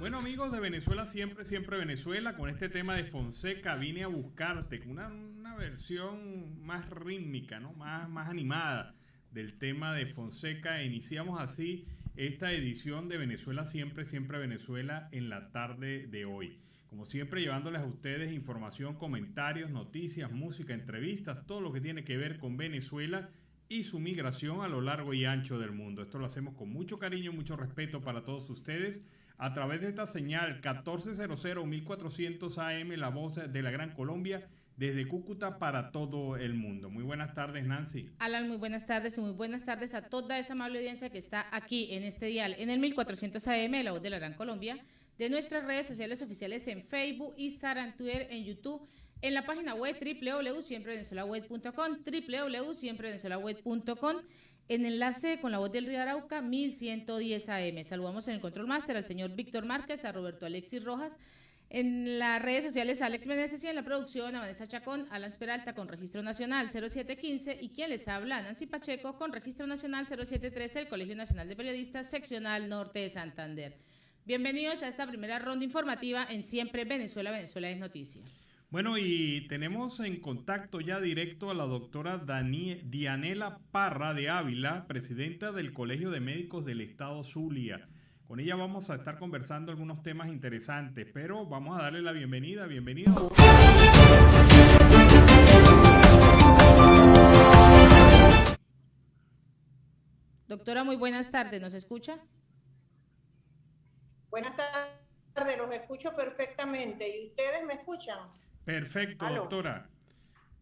Bueno, amigos de Venezuela, siempre, siempre Venezuela, con este tema de Fonseca, vine a buscarte, con una versión más rítmica, ¿no? Más animada del tema de Fonseca. Iniciamos así esta edición de Venezuela, siempre, siempre Venezuela en la tarde de hoy. Como siempre, llevándoles a ustedes información, comentarios, noticias, música, entrevistas, todo lo que tiene que ver con Venezuela y su migración a lo largo y ancho del mundo. Esto lo hacemos con mucho cariño, mucho respeto para todos ustedes a través de esta señal 1400 1400 AM, la voz de la Gran Colombia, desde Cúcuta para todo el mundo. Muy buenas tardes, Nancy. Alan, muy buenas tardes y muy buenas tardes a toda esa amable audiencia que está aquí en este dial, en el 1400 AM, la voz de la Gran Colombia, de nuestras redes sociales oficiales en Facebook, Instagram, Twitter, en YouTube, en la página web www.siemprevenezuelaweb.com, www.siemprevenezuelaweb.com, en enlace con la voz del Río Arauca, 1110 AM. Saludamos en el Control Master al señor Víctor Márquez, a Roberto Alexis Rojas, en las redes sociales Alex Meneses y en la producción a Vanessa Chacón, Alan Peralta con Registro Nacional 0715 y quien les habla Nancy Pacheco con Registro Nacional 0713, el Colegio Nacional de Periodistas, Seccional Norte de Santander. Bienvenidos a esta primera ronda informativa en Siempre Venezuela, Venezuela es Noticia. Bueno, y tenemos en contacto ya directo a la doctora Dianela Parra de Ávila, presidenta del Colegio de Médicos del Estado Zulia. Con ella vamos a estar conversando algunos temas interesantes, pero vamos a darle la bienvenida. Bienvenida. Doctora, muy buenas tardes. ¿Nos escucha? Buenas tardes, los escucho perfectamente. ¿Y ustedes me escuchan? Perfecto, ¿Aló? doctora.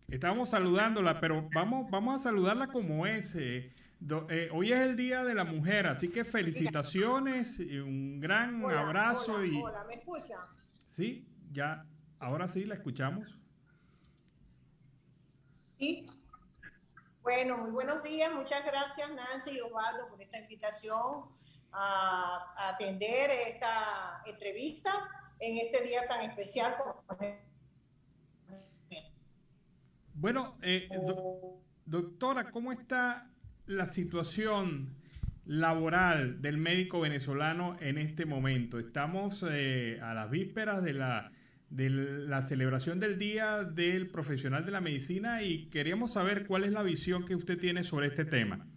Estamos saludándola, pero vamos a saludarla como es. Hoy es el Día de la Mujer, así que felicitaciones, y un gran abrazo. Hola, ¿me escuchan? Sí, ya, ahora sí la escuchamos. Sí. Bueno, muy buenos días. Muchas gracias, Nancy y Osvaldo, por esta invitación a atender esta entrevista en este día tan especial como Bueno, doctora, ¿cómo está la situación laboral del médico venezolano en este momento? Estamos a las vísperas de la celebración del Día del Profesional de la Medicina y queríamos saber cuál es la visión que usted tiene sobre este tema.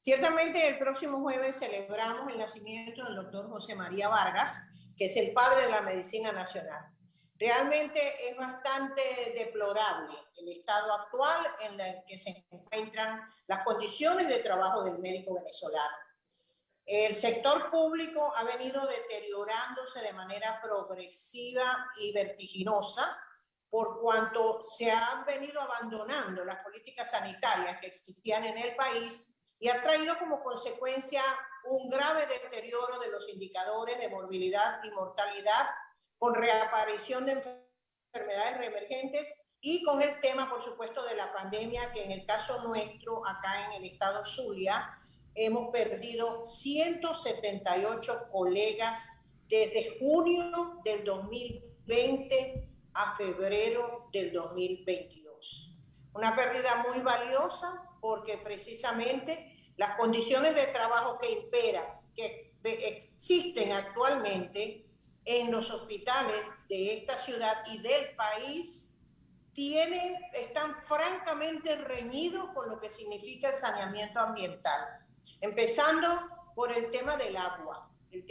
Ciertamente el próximo jueves celebramos el nacimiento del doctor José María Vargas, que es el padre de la medicina nacional. Realmente es bastante deplorable el estado actual en el que se encuentran las condiciones de trabajo del médico venezolano. El sector público ha venido deteriorándose de manera progresiva y vertiginosa por cuanto se han venido abandonando las políticas sanitarias que existían en el país y ha traído como consecuencia un grave deterioro de los indicadores de morbilidad y mortalidad, con reaparición de enfermedades reemergentes y con el tema, por supuesto, de la pandemia, que en el caso nuestro, acá en el estado Zulia, hemos perdido 178 colegas desde junio del 2020 a febrero del 2022. Una pérdida muy valiosa porque precisamente las condiciones de trabajo que imperan, que existen actualmente en los hospitales de esta ciudad y del país, están francamente reñidos con lo que significa el saneamiento ambiental. Empezando por el tema del agua y el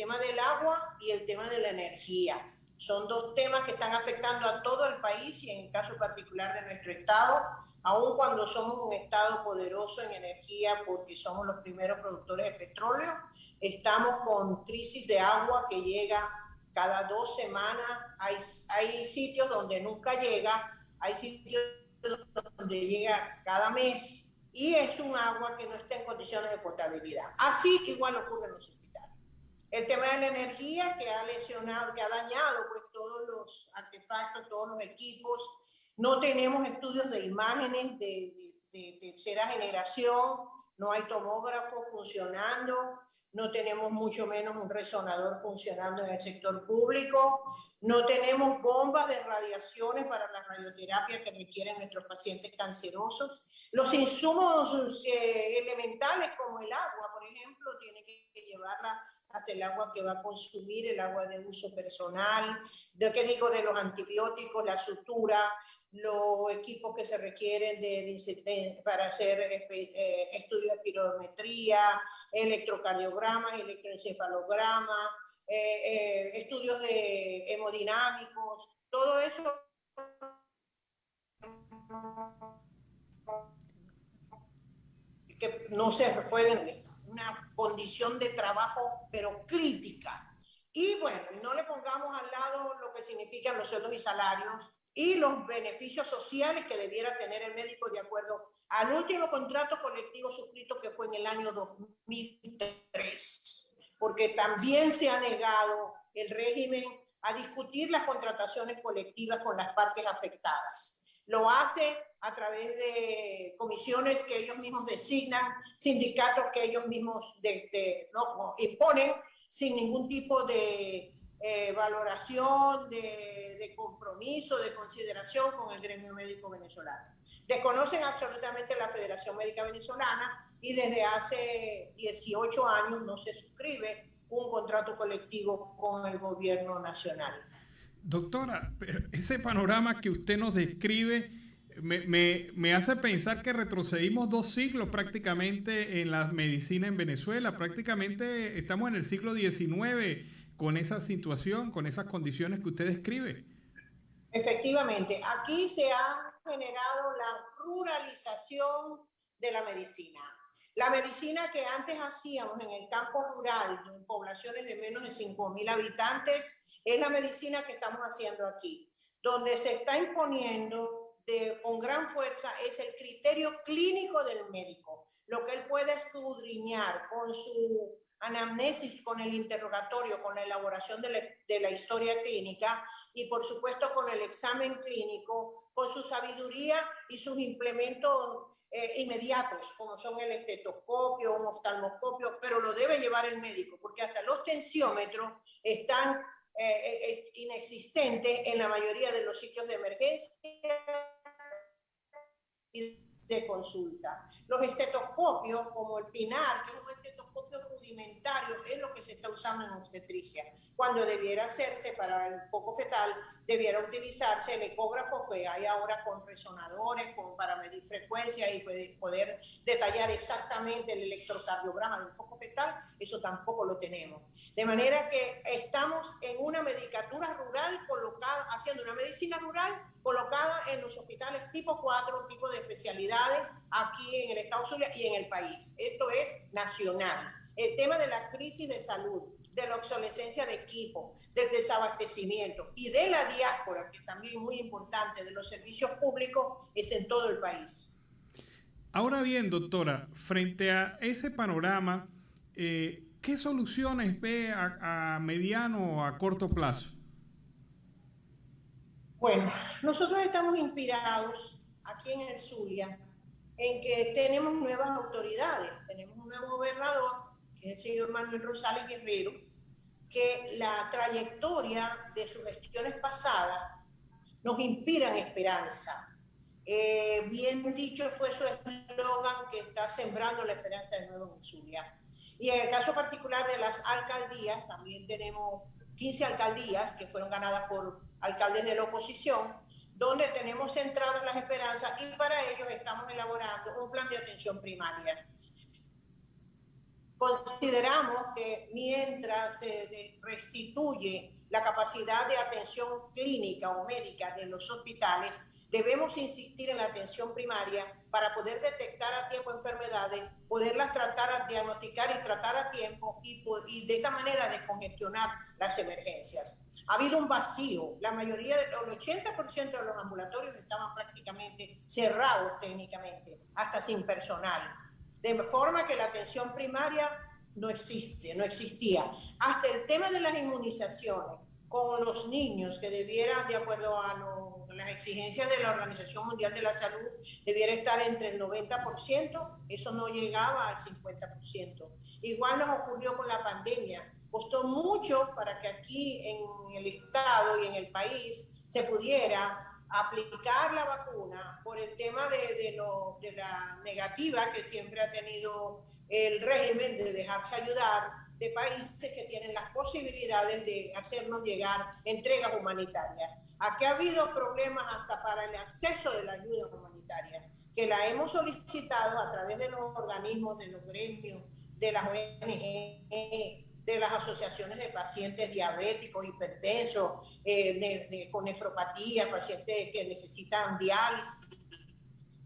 tema de la energía. Son dos temas que están afectando a todo el país y en el caso particular de nuestro estado, aun cuando somos un estado poderoso en energía porque somos los primeros productores de petróleo, estamos con crisis de agua que llega cada 2 semanas, hay sitios donde nunca llega, hay sitios donde llega cada mes y es un agua que no está en condiciones de potabilidad. Así igual ocurre en los hospitales. El tema de la energía que ha lesionado, que ha dañado pues todos los artefactos, todos los equipos. No tenemos estudios de imágenes de tercera generación, no hay tomógrafo funcionando, no tenemos mucho menos un resonador funcionando en el sector público, no tenemos bombas de radiaciones para las radioterapias que requieren nuestros pacientes cancerosos. Los insumos elementales como el agua, por ejemplo, tienen que llevarla hasta el agua que va a consumir, el agua de uso personal, de qué digo de los antibióticos, la sutura, los equipos que se requieren para hacer estudios de pirometría, electrocardiogramas, electroencefalogramas, estudios de hemodinámicos, todo eso que no se pueden, una condición de trabajo pero crítica. Y bueno, no le pongamos al lado lo que significan los sueldos y salarios y los beneficios sociales que debiera tener el médico de acuerdo al último contrato colectivo suscrito que fue en el año 2003, porque también se ha negado el régimen a discutir las contrataciones colectivas con las partes afectadas. Lo hace a través de comisiones que ellos mismos designan, sindicatos que ellos mismos no imponen sin ningún tipo de valoración, de compromiso, de consideración con el gremio médico venezolano. Desconocen absolutamente la Federación Médica Venezolana y desde hace 18 años no se suscribe un contrato colectivo con el gobierno nacional. Doctora, ese panorama que usted nos describe me hace pensar que retrocedimos 2 siglos prácticamente en la medicina en Venezuela. Prácticamente estamos en el siglo XIX con esa situación, con esas condiciones que usted describe. Efectivamente, aquí se ha generado la ruralización de la medicina. La medicina que antes hacíamos en el campo rural, en poblaciones de menos de 5.000 habitantes, es la medicina que estamos haciendo aquí. Donde se está imponiendo con gran fuerza es el criterio clínico del médico, lo que él puede escudriñar con su anamnesis, con el interrogatorio, con la elaboración de la historia clínica y por supuesto con el examen clínico, con su sabiduría y sus implementos inmediatos, como son el estetoscopio, un oftalmoscopio, pero lo debe llevar el médico, porque hasta los tensiómetros están inexistentes en la mayoría de los sitios de emergencia y de consulta. Los estetoscopios, como el PINAR, que es un estetoscopio rudimentario, es lo que se está usando en obstetricia. Cuando debiera hacerse para el foco fetal, debiera utilizarse el ecógrafo que hay ahora con resonadores, para medir frecuencia y poder detallar exactamente el electrocardiograma del foco fetal. Eso tampoco lo tenemos. De manera que estamos en una medicatura rural colocada, haciendo una medicina rural colocada en los hospitales tipo 4, tipo de especialidades, aquí en el Estado Zulia y en el país. Esto es nacional. El tema de la crisis de salud, de la obsolescencia de equipo, del desabastecimiento y de la diáspora, que también es muy importante, de los servicios públicos, es en todo el país. Ahora bien, doctora, frente a ese panorama, ¿qué soluciones ve a mediano o a corto plazo? Bueno, nosotros estamos inspirados aquí en el Zulia en que tenemos nuevas autoridades. Tenemos un nuevo gobernador, que es el señor Manuel Rosales Guerrero, que la trayectoria de sus gestiones pasadas nos inspiran esperanza. Bien dicho fue su eslogan que está sembrando la esperanza de nuevo en el Zulia. Y en el caso particular de las alcaldías, también tenemos 15 alcaldías que fueron ganadas por alcaldes de la oposición, donde tenemos centradas las esperanzas y para ello estamos elaborando un plan de atención primaria. Consideramos que mientras se restituye la capacidad de atención clínica o médica de los hospitales, debemos insistir en la atención primaria para poder detectar a tiempo enfermedades, poderlas tratar, diagnosticar y tratar a tiempo y de esta manera descongestionar las emergencias. Ha habido un vacío, la mayoría, el 80% de los ambulatorios estaban prácticamente cerrados técnicamente, hasta sin personal. De forma que la atención primaria no existe, no existía. Hasta el tema de las inmunizaciones con los niños, que debiera, de acuerdo a las exigencias de la Organización Mundial de la Salud, debiera estar entre el 90%, eso no llegaba al 50%. Igual nos ocurrió con la pandemia. Costó mucho para que aquí en el Estado y en el país se pudiera aplicar la vacuna por el tema de la negativa que siempre ha tenido el régimen de dejarse ayudar de países que tienen las posibilidades de hacernos llegar entregas humanitarias. Aquí ha habido problemas hasta para el acceso de la ayuda humanitaria, que la hemos solicitado a través de los organismos, de los gremios, de las ONG, de las asociaciones de pacientes diabéticos, hipertensos, con nefropatía, pacientes que necesitan diálisis,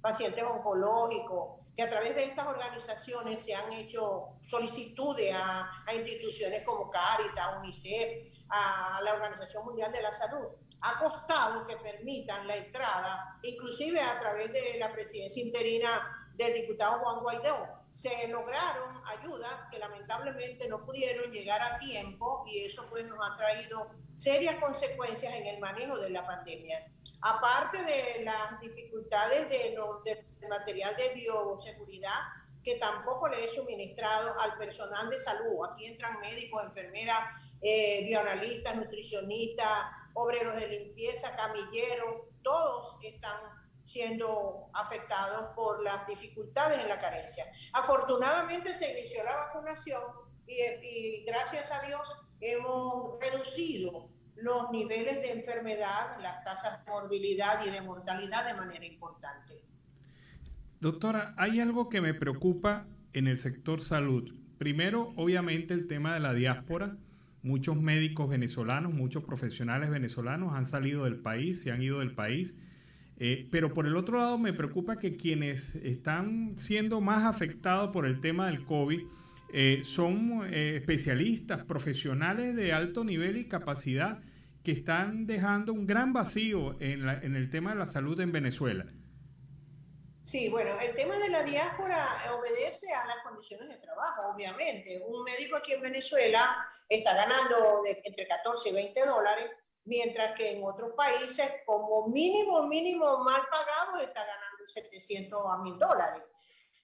pacientes oncológicos, que a través de estas organizaciones se han hecho solicitudes a instituciones como Cáritas, UNICEF, a la Organización Mundial de la Salud. Ha costado que permitan la entrada, inclusive a través de la presidencia interina del diputado Juan Guaidó. Se lograron ayudas que lamentablemente no pudieron llegar a tiempo y eso pues nos ha traído serias consecuencias en el manejo de la pandemia. Aparte de las dificultades del material de bioseguridad, que tampoco le he suministrado al personal de salud. Aquí entran médicos, enfermeras, bioanalistas, nutricionistas, obreros de limpieza, camilleros, todos están siendo afectados por las dificultades en la carencia. Afortunadamente se inició la vacunación y gracias a Dios hemos reducido los niveles de enfermedad, las tasas de morbilidad y de mortalidad de manera importante. Doctora, hay algo que me preocupa en el sector salud. Primero, obviamente, el tema de la diáspora. Muchos médicos venezolanos, muchos profesionales venezolanos han salido del país, se han ido del país. Pero por el otro lado me preocupa que quienes están siendo más afectados por el tema del COVID son especialistas, profesionales de alto nivel y capacidad que están dejando un gran vacío en el tema de la salud en Venezuela. Sí, bueno, el tema de la diáspora obedece a las condiciones de trabajo, obviamente. Un médico aquí en Venezuela está ganando entre 14 y 20 dólares, mientras que en otros países, como mínimo mal pagado, está ganando 700 a 1000 dólares.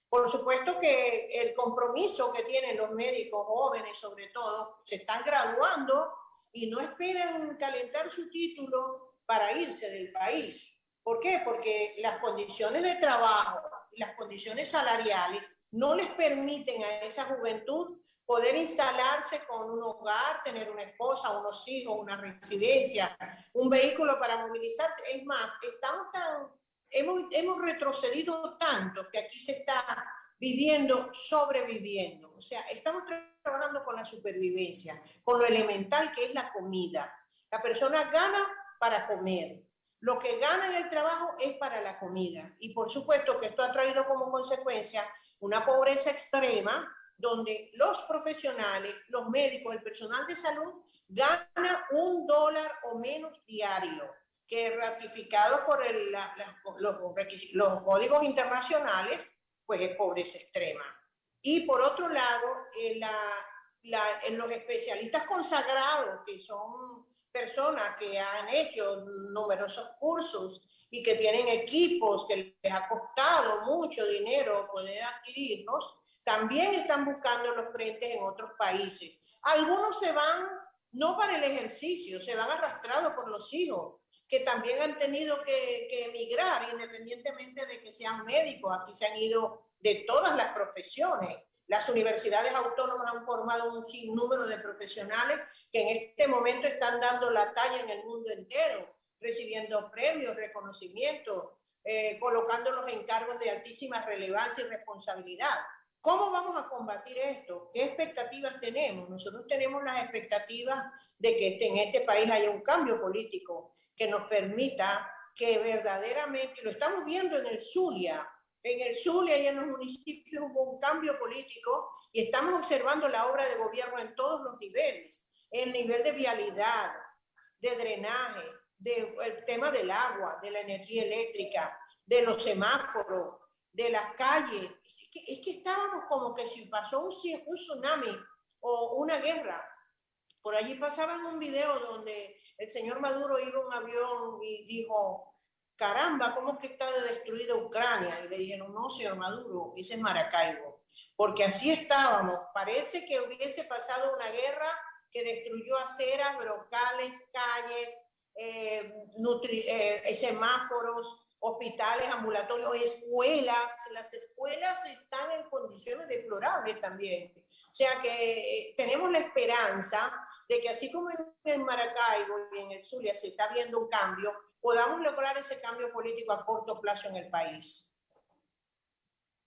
Por supuesto que el compromiso que tienen los médicos jóvenes, sobre todo, se están graduando y no esperan calentar su título para irse del país. ¿Por qué? Porque las condiciones de trabajo y las condiciones salariales no les permiten a esa juventud poder instalarse con un hogar, tener una esposa, unos hijos, una residencia, un vehículo para movilizarse. Es más, hemos retrocedido tanto que aquí se está sobreviviendo. O sea, estamos trabajando con la supervivencia, con lo elemental que es la comida. La persona gana para comer. Lo que gana en el trabajo es para la comida. Y por supuesto que esto ha traído como consecuencia una pobreza extrema, donde los profesionales, los médicos, el personal de salud gana $1 o menos diario, que ratificado por los códigos internacionales, pues es pobreza extrema. Y por otro lado, los especialistas consagrados, que son personas que han hecho numerosos cursos y que tienen equipos que les ha costado mucho dinero poder adquirirlos, también están buscando los frentes en otros países. Algunos se van no para el ejercicio, se van arrastrados por los hijos, que también han tenido que emigrar, independientemente de que sean médicos. Aquí se han ido de todas las profesiones. Las universidades autónomas han formado un sinnúmero de profesionales que en este momento están dando la talla en el mundo entero, recibiendo premios, reconocimientos, colocando los encargos de altísima relevancia y responsabilidad. ¿Cómo vamos a combatir esto? ¿Qué expectativas tenemos? Nosotros tenemos las expectativas de que en este país haya un cambio político que nos permita que verdaderamente, lo estamos viendo en el Zulia y en los municipios hubo un cambio político y estamos observando la obra de gobierno en todos los niveles, el nivel de vialidad, de drenaje, el tema del agua, de la energía eléctrica, de los semáforos, de las calles. Es que estábamos como que si pasó un tsunami o una guerra. Por allí pasaban un video donde el señor Maduro iba a un avión y dijo, caramba, ¿cómo es que está destruida Ucrania? Y le dijeron, no, señor Maduro, ese es Maracaibo. Porque así estábamos. Parece que hubiese pasado una guerra que destruyó aceras, brocales, calles, semáforos, hospitales, ambulatorios, escuelas. Las escuelas están en condiciones deplorables también. sea que tenemos la esperanza de que así como en el Maracaibo y en el Zulia se está viendo un cambio, podamos lograr ese cambio político a corto plazo en el país.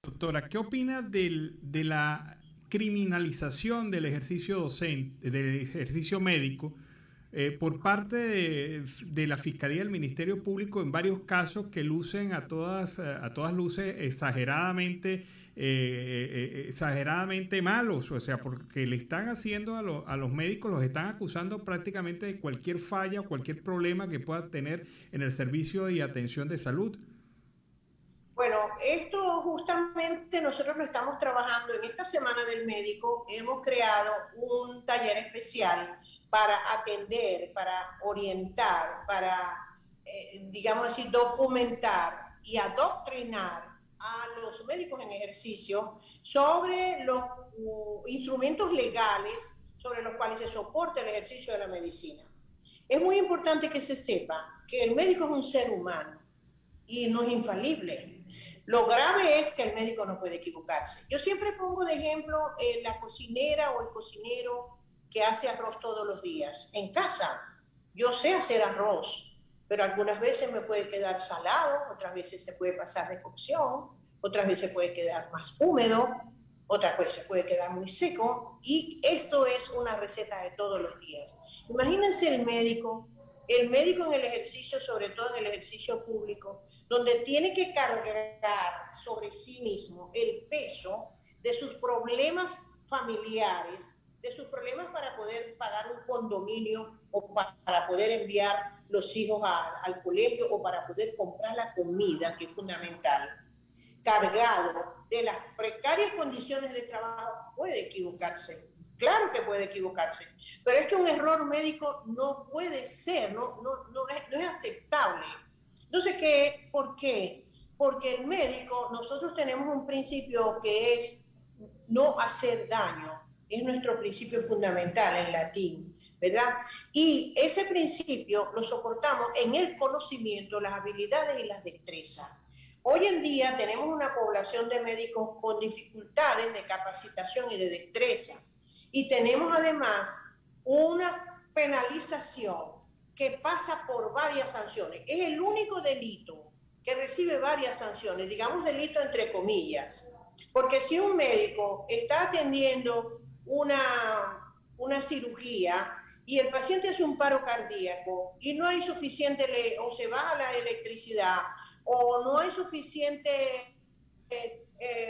Doctora, ¿qué opina de la criminalización del ejercicio docente, del ejercicio médico, por parte de la Fiscalía del Ministerio Público en varios casos que lucen a todas luces exageradamente malos? O sea, porque le están haciendo a los médicos, los están acusando prácticamente de cualquier falla o cualquier problema que pueda tener en el servicio y atención de salud. Bueno, esto justamente nosotros lo estamos trabajando en esta Semana del Médico. Hemos creado un taller especial para atender, para orientar, para, digamos así, documentar y adoctrinar a los médicos en ejercicio sobre los instrumentos legales sobre los cuales se soporta el ejercicio de la medicina. Es muy importante que se sepa que el médico es un ser humano y no es infalible. Lo grave es que el médico no puede equivocarse. Yo siempre pongo de ejemplo la cocinera o el cocinero que hace arroz todos los días. En casa, yo sé hacer arroz, pero algunas veces me puede quedar salado, otras veces se puede pasar de cocción, otras veces puede quedar más húmedo, otras veces puede quedar muy seco, y esto es una receta de todos los días. Imagínense el médico en el ejercicio, sobre todo en el ejercicio público, donde tiene que cargar sobre sí mismo el peso de sus problemas familiares, de sus problemas para poder pagar un condominio o para poder enviar los hijos al colegio o para poder comprar la comida, que es fundamental, cargado de las precarias condiciones de trabajo, puede equivocarse. Claro que puede equivocarse, pero es que un error médico no puede ser, no es aceptable. Entonces, ¿por qué? Porque el médico, nosotros tenemos un principio que es no hacer daño, es nuestro principio fundamental en latín, ¿verdad? Y ese principio lo soportamos en el conocimiento, las habilidades y las destrezas. Hoy en día tenemos una población de médicos con dificultades de capacitación y de destreza. Y tenemos además una penalización que pasa por varias sanciones. Es el único delito que recibe varias sanciones, digamos delito entre comillas. Porque si un médico está atendiendo una cirugía y el paciente hace un paro cardíaco y no hay suficiente, o se baja la electricidad, o no hay suficiente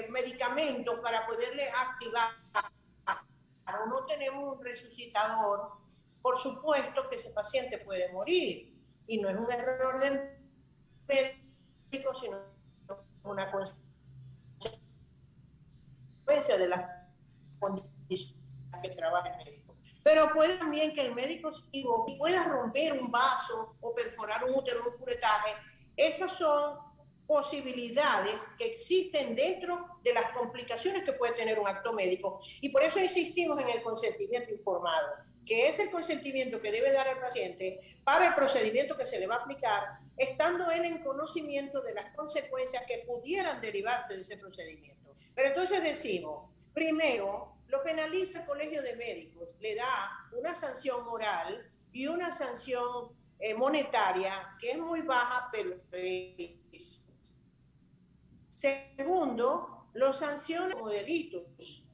medicamentos para poderle activar, o no tenemos un resucitador, por supuesto que ese paciente puede morir. Y no es un error del médico, sino una consecuencia de las condiciones que trabaja el médico. Pero puede también que el médico se equivoque y pueda romper un vaso o perforar un útero, un curetaje. Esas son posibilidades que existen dentro de las complicaciones que puede tener un acto médico. Y por eso insistimos en el consentimiento informado, que es el consentimiento que debe dar el paciente para el procedimiento que se le va a aplicar, estando él en conocimiento de las consecuencias que pudieran derivarse de ese procedimiento. Pero entonces decimos, primero, lo penaliza el Colegio de Médicos, le da una sanción moral y una sanción monetaria que es muy baja, pero es. Segundo, lo sanciona como delitos.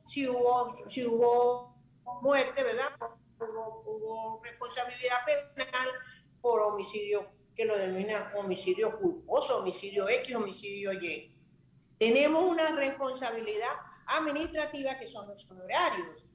Si hubo muerte, ¿verdad? Hubo responsabilidad penal por homicidio, que lo denominan homicidio culposo, homicidio X, homicidio Y. Tenemos una responsabilidad administrativa que son los honorarios,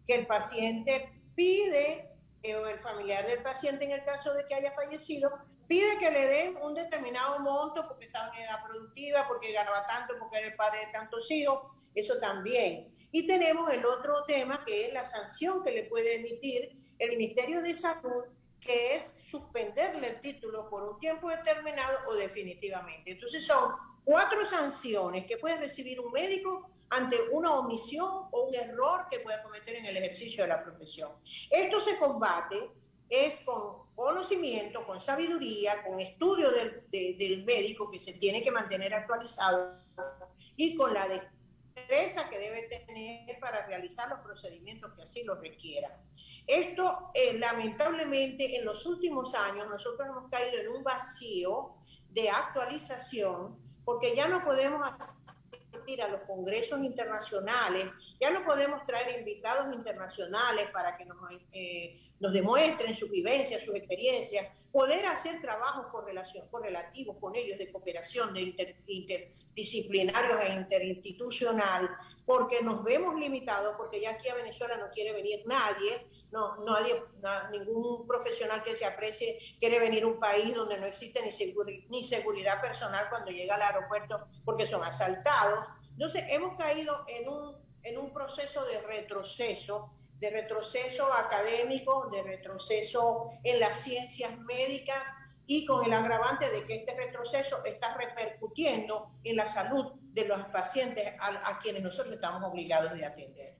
que el paciente pide, o el familiar del paciente en el caso de que haya fallecido, pide que le den un determinado monto porque estaba en edad productiva, porque ganaba tanto, porque era el padre de tantos hijos, eso también. Y tenemos el otro tema que es la sanción que le puede emitir el Ministerio de Salud, que es suspenderle el título por un tiempo determinado o definitivamente. Entonces son 4 sanciones que puede recibir un médico ante una omisión o un error que pueda cometer en el ejercicio de la profesión. Esto se combate es con conocimiento, con sabiduría, con estudio del médico que se tiene que mantener actualizado y con la destreza que debe tener para realizar los procedimientos que así lo requieran. Esto, lamentablemente, en los últimos años nosotros hemos caído en un vacío de actualización, porque ya no podemos asistir a los congresos internacionales, ya no podemos traer invitados internacionales para que nos demuestren sus vivencias, sus experiencias, poder hacer trabajos correlativos con ellos de cooperación, de interdisciplinarios e interinstitucional, porque nos vemos limitados, porque ya aquí a Venezuela no quiere venir nadie, ningún profesional que se aprecie quiere venir a un país donde no existe ni seguridad personal cuando llega al aeropuerto porque son asaltados. Entonces hemos caído en un proceso de retroceso académico, de retroceso en las ciencias médicas, y con el agravante de que este retroceso está repercutiendo en la salud de los pacientes a quienes nosotros estamos obligados de atender.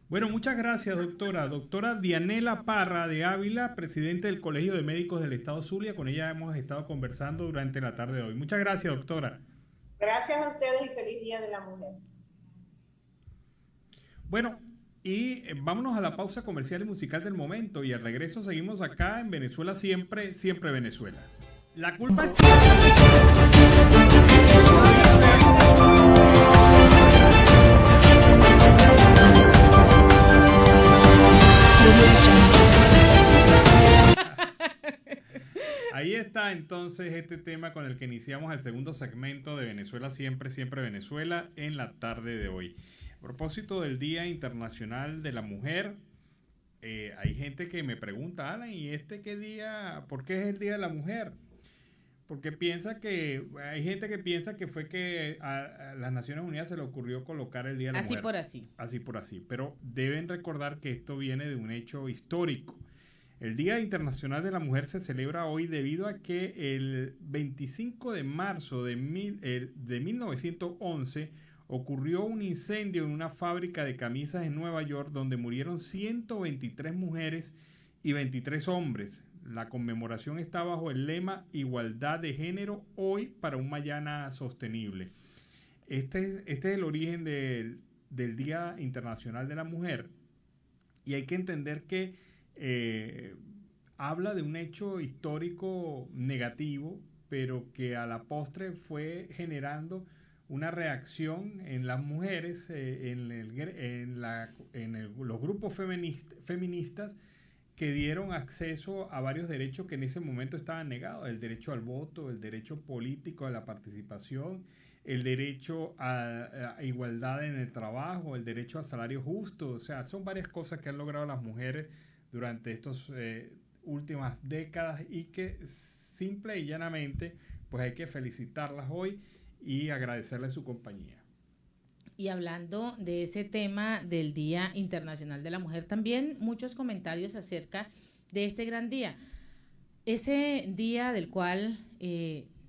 Bueno, muchas gracias, doctora. Doctora Dianela Parra de Ávila, presidente del Colegio de Médicos del Estado Zulia. Con ella hemos estado conversando durante la tarde de hoy. Muchas gracias, doctora. Gracias a ustedes y feliz Día de la Mujer. Bueno, y vámonos a la pausa comercial y musical del momento, y al regreso seguimos acá en Venezuela Siempre, Siempre Venezuela. La culpa es... Ahí está entonces este tema con el que iniciamos el segundo segmento de Venezuela Siempre, Siempre Venezuela en la tarde de hoy. A propósito del Día Internacional de la Mujer, hay gente que me pregunta, Alan, ¿y qué día? ¿Por qué es el Día de la Mujer? Porque hay gente que piensa que fue que a las Naciones Unidas se le ocurrió colocar el Día de la Mujer. Así por así. Así por así. Pero deben recordar que esto viene de un hecho histórico. El Día Internacional de la Mujer se celebra hoy debido a que el 25 de marzo de 1911 ocurrió un incendio en una fábrica de camisas en Nueva York donde murieron 123 mujeres y 23 hombres. La conmemoración está bajo el lema Igualdad de Género, hoy para un mañana sostenible. Este es el origen del Día Internacional de la Mujer, y hay que entender que habla de un hecho histórico negativo, pero que a la postre fue generando una reacción en las mujeres, los grupos feministas que dieron acceso a varios derechos que en ese momento estaban negados: el derecho al voto, el derecho político a la participación, el derecho a igualdad en el trabajo, el derecho a salario justo. O sea, son varias cosas que han logrado las mujeres durante estas últimas décadas, y que simple y llanamente pues hay que felicitarlas hoy y agradecerles su compañía. Y hablando de ese tema del Día Internacional de la Mujer, también muchos comentarios acerca de este gran día. Ese día del cual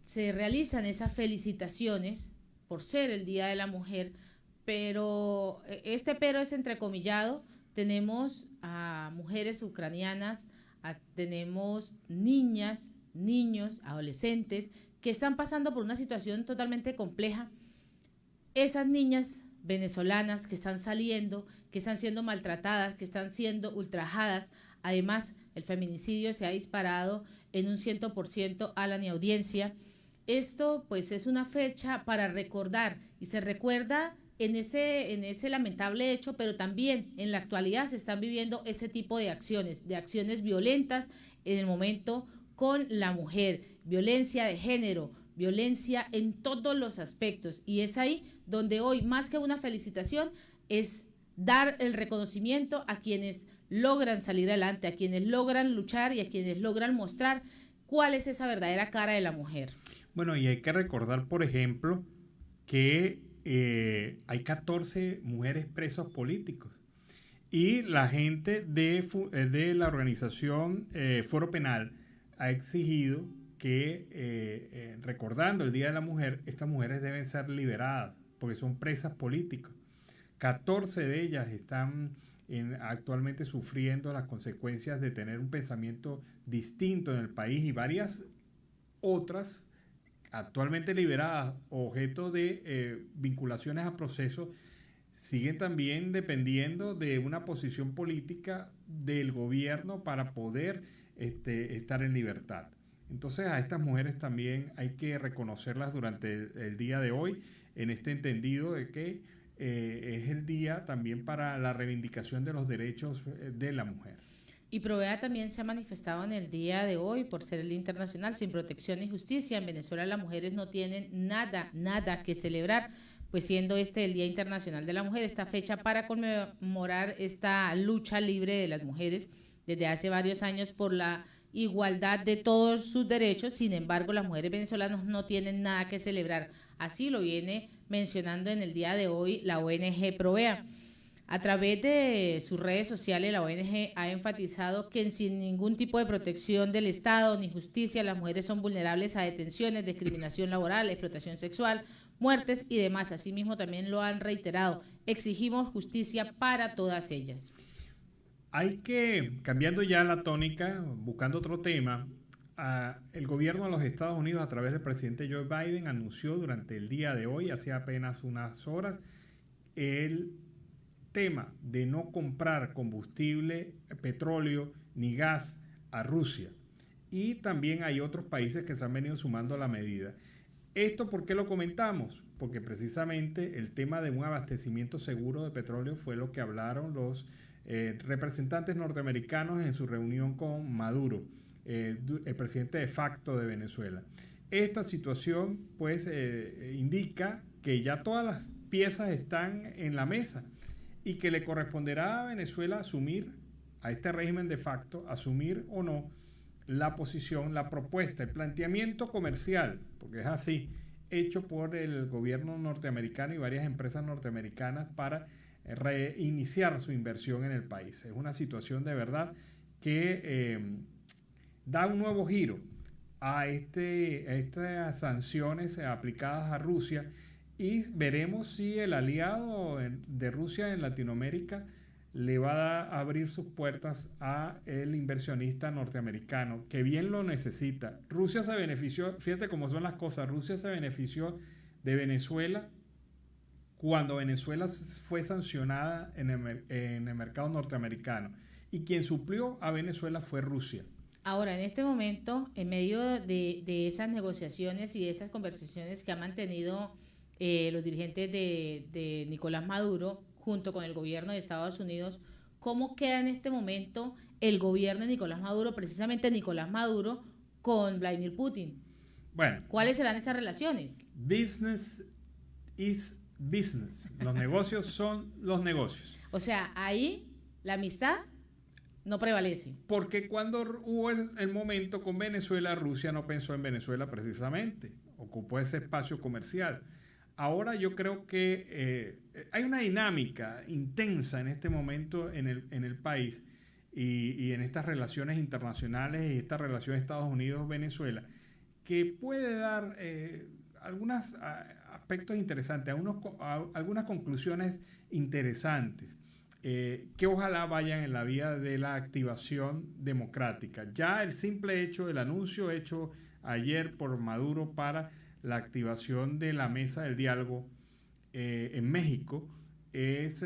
se realizan esas felicitaciones por ser el Día de la Mujer, pero este pero es entrecomillado. Tenemos a mujeres ucranianas, tenemos niñas, niños, adolescentes que están pasando por una situación totalmente compleja. Esas niñas venezolanas que están saliendo, que están siendo maltratadas, que están siendo ultrajadas. Además, el feminicidio se ha disparado en un 100%, Alan y audiencia. Esto pues es una fecha para recordar, y se recuerda en ese lamentable hecho, pero también en la actualidad se están viviendo ese tipo de acciones violentas en el momento con la mujer, violencia de género, violencia en todos los aspectos, y es ahí donde hoy, más que una felicitación, es dar el reconocimiento a quienes logran salir adelante, a quienes logran luchar y a quienes logran mostrar cuál es esa verdadera cara de la mujer. Bueno, y hay que recordar, por ejemplo, que hay 14 mujeres presos políticos, y la gente de la organización Foro Penal ha exigido que, recordando el Día de la Mujer, estas mujeres deben ser liberadas porque son presas políticas. 14 de ellas están actualmente sufriendo las consecuencias de tener un pensamiento distinto en el país, y varias otras actualmente liberadas, objeto de vinculaciones a procesos, siguen también dependiendo de una posición política del gobierno para poder estar en libertad. Entonces a estas mujeres también hay que reconocerlas durante el día de hoy, en este entendido de que es el día también para la reivindicación de los derechos de la mujer. Y Provea también se ha manifestado en el día de hoy por ser el Día Internacional sin protección y justicia. En Venezuela las mujeres no tienen nada que celebrar, pues siendo este el Día Internacional de la Mujer, esta fecha para conmemorar esta lucha libre de las mujeres desde hace varios años por la igualdad de todos sus derechos. Sin embargo, las mujeres venezolanas no tienen nada que celebrar. Así lo viene mencionando en el día de hoy la ONG Provea. A través de sus redes sociales, la ONG ha enfatizado que sin ningún tipo de protección del Estado ni justicia, las mujeres son vulnerables a detenciones, discriminación laboral, explotación sexual, muertes y demás. Asimismo, también lo han reiterado. Exigimos justicia para todas ellas. Hay que, cambiando ya la tónica, buscando otro tema, el gobierno de los Estados Unidos, a través del presidente Joe Biden, anunció durante el día de hoy, hace apenas unas horas, el tema de no comprar combustible, petróleo ni gas a Rusia. Y también hay otros países que se han venido sumando a la medida. ¿Esto por qué lo comentamos? Porque precisamente el tema de un abastecimiento seguro de petróleo fue lo que hablaron los representantes norteamericanos en su reunión con Maduro, el presidente de facto de Venezuela. Esta situación pues indica que ya todas las piezas están en la mesa y que le corresponderá a Venezuela asumir, a este régimen de facto, asumir o no la posición, la propuesta, el planteamiento comercial, porque es así, hecho por el gobierno norteamericano y varias empresas norteamericanas para reiniciar su inversión en el país. Es una situación de verdad que da un nuevo giro a estas sanciones aplicadas a Rusia, y veremos si el aliado de Rusia en Latinoamérica le va a abrir sus puertas a el inversionista norteamericano, que bien lo necesita. Rusia se benefició, fíjate cómo son las cosas, Rusia se benefició de Venezuela cuando Venezuela fue sancionada en el mercado norteamericano, y quien suplió a Venezuela fue Rusia. Ahora, en este momento, en medio de esas negociaciones y de esas conversaciones que ha mantenido los dirigentes de Nicolás Maduro junto con el gobierno de Estados Unidos, ¿cómo queda en este momento el gobierno de Nicolás Maduro, precisamente Nicolás Maduro, con Vladimir Putin? Bueno, ¿cuáles serán esas relaciones? Business is business. Los negocios son los negocios. O sea, ahí la amistad no prevalece. Porque cuando hubo el momento con Venezuela, Rusia no pensó en Venezuela precisamente, ocupó ese espacio comercial. Ahora yo creo que hay una dinámica intensa en este momento en el país y en estas relaciones internacionales y esta relación Estados Unidos-Venezuela, que puede dar algunos aspectos interesantes, algunas conclusiones interesantes, que ojalá vayan en la vía de la activación democrática. Ya el simple hecho, el anuncio hecho ayer por Maduro para la activación de la mesa del diálogo en México es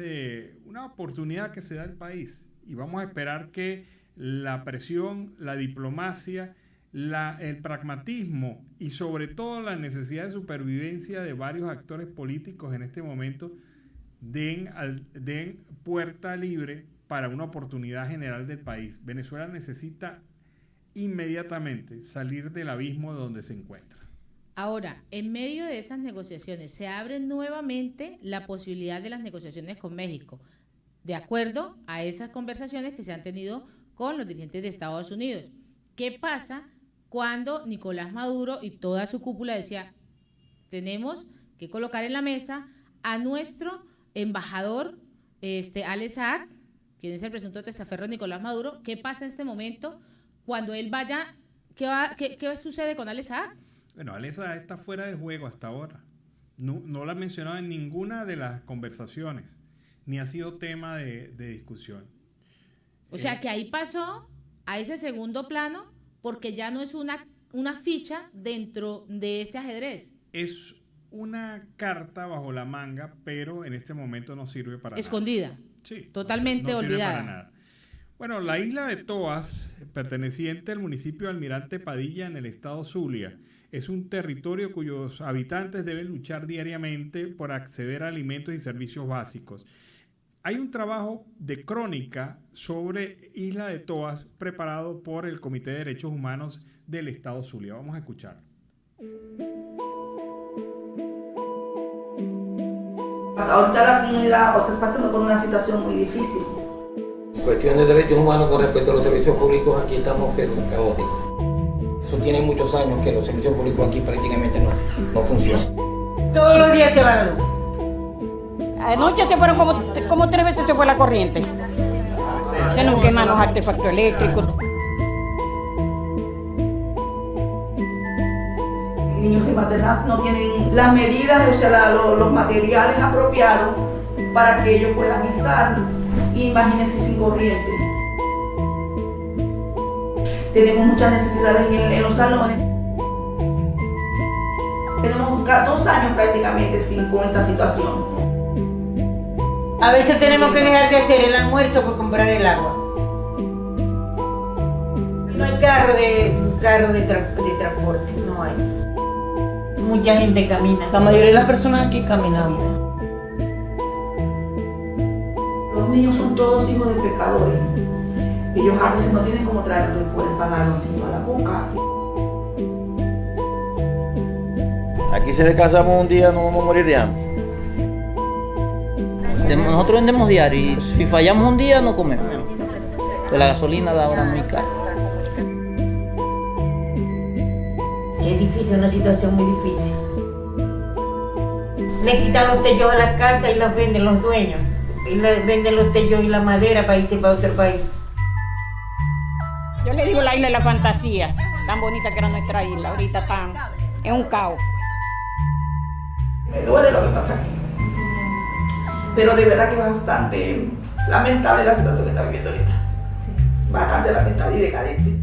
una oportunidad que se da al país, y vamos a esperar que la presión, la diplomacia, el pragmatismo y sobre todo la necesidad de supervivencia de varios actores políticos en este momento den puerta libre para una oportunidad general del país. Venezuela necesita inmediatamente salir del abismo donde se encuentra. Ahora, en medio de esas negociaciones, se abre nuevamente la posibilidad de las negociaciones con México, de acuerdo a esas conversaciones que se han tenido con los dirigentes de Estados Unidos. ¿Qué pasa cuando Nicolás Maduro y toda su cúpula decía, tenemos que colocar en la mesa a nuestro embajador, Alex Saab, quien es el presunto testaferro de Nicolás Maduro? ¿Qué pasa en este momento cuando él vaya? ¿Qué sucede con Alex Saab? Bueno, Alex Saab está fuera del juego hasta ahora. No lo ha mencionado en ninguna de las conversaciones, ni ha sido tema de discusión. O sea que ahí pasó a ese segundo plano, porque ya no es una una ficha dentro de este ajedrez. Es una carta bajo la manga, pero en este momento no sirve para escondida. nada. Sí, totalmente no sirve olvidada. para nada. Bueno, la isla de Toas, perteneciente al municipio de Almirante Padilla en el estado Zulia, es un territorio cuyos habitantes deben luchar diariamente por acceder a alimentos y servicios básicos. Hay un trabajo de crónica sobre Isla de Toas preparado por el Comité de Derechos Humanos del estado Zulia. Vamos a escuchar. Ahorita la comunidad está pasando por una situación muy difícil. Cuestión de derechos humanos con respecto a los servicios públicos, aquí estamos pero caóticos. Eso tiene muchos años que los servicios públicos aquí prácticamente no funcionan. Todos los días se va la luz. Anoche se fueron como 3 veces se fue la corriente. Se nos queman los artefactos eléctricos. Niños de maternidad no tienen las medidas, o sea, los materiales apropiados para que ellos puedan estar, imagínense, sin corriente. Tenemos muchas necesidades en los salones. Tenemos 2 años prácticamente con esta situación. A veces tenemos que dejar de hacer el almuerzo por comprar el agua. No hay carro de transporte, no hay. Mucha gente camina. La mayoría de las personas aquí caminamos. Los niños son todos hijos de pescadores. Ellos a veces no tienen cómo traer después pagar a los niños a la boca. Aquí si descansamos un día no vamos a morir de hambre. Nosotros vendemos diario y si fallamos un día no comemos. Entonces la gasolina da ahora muy cara. Es difícil, una situación muy difícil. Le quitan los techos a las casas y los venden los dueños. Y le venden los techos y la madera para irse para otro país. Yo le digo la isla de la fantasía, tan bonita que era nuestra isla, ahorita es un caos. Me duele lo que pasa aquí. Pero de verdad que es bastante lamentable la situación que está viviendo ahorita. Bastante lamentable y decadente.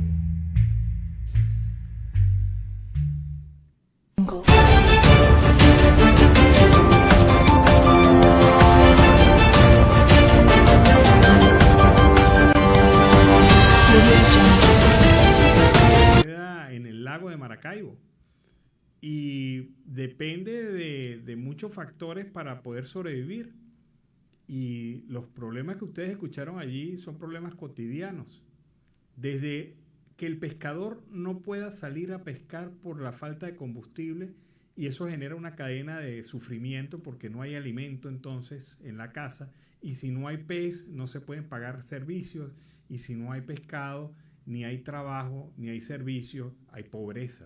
Queda en el lago de Maracaibo y depende de muchos factores para poder sobrevivir. Y los problemas que ustedes escucharon allí son problemas cotidianos. Desde que el pescador no pueda salir a pescar por la falta de combustible y eso genera una cadena de sufrimiento porque no hay alimento entonces en la casa y si no hay pez no se pueden pagar servicios y si no hay pescado ni hay trabajo ni hay servicios, hay pobreza.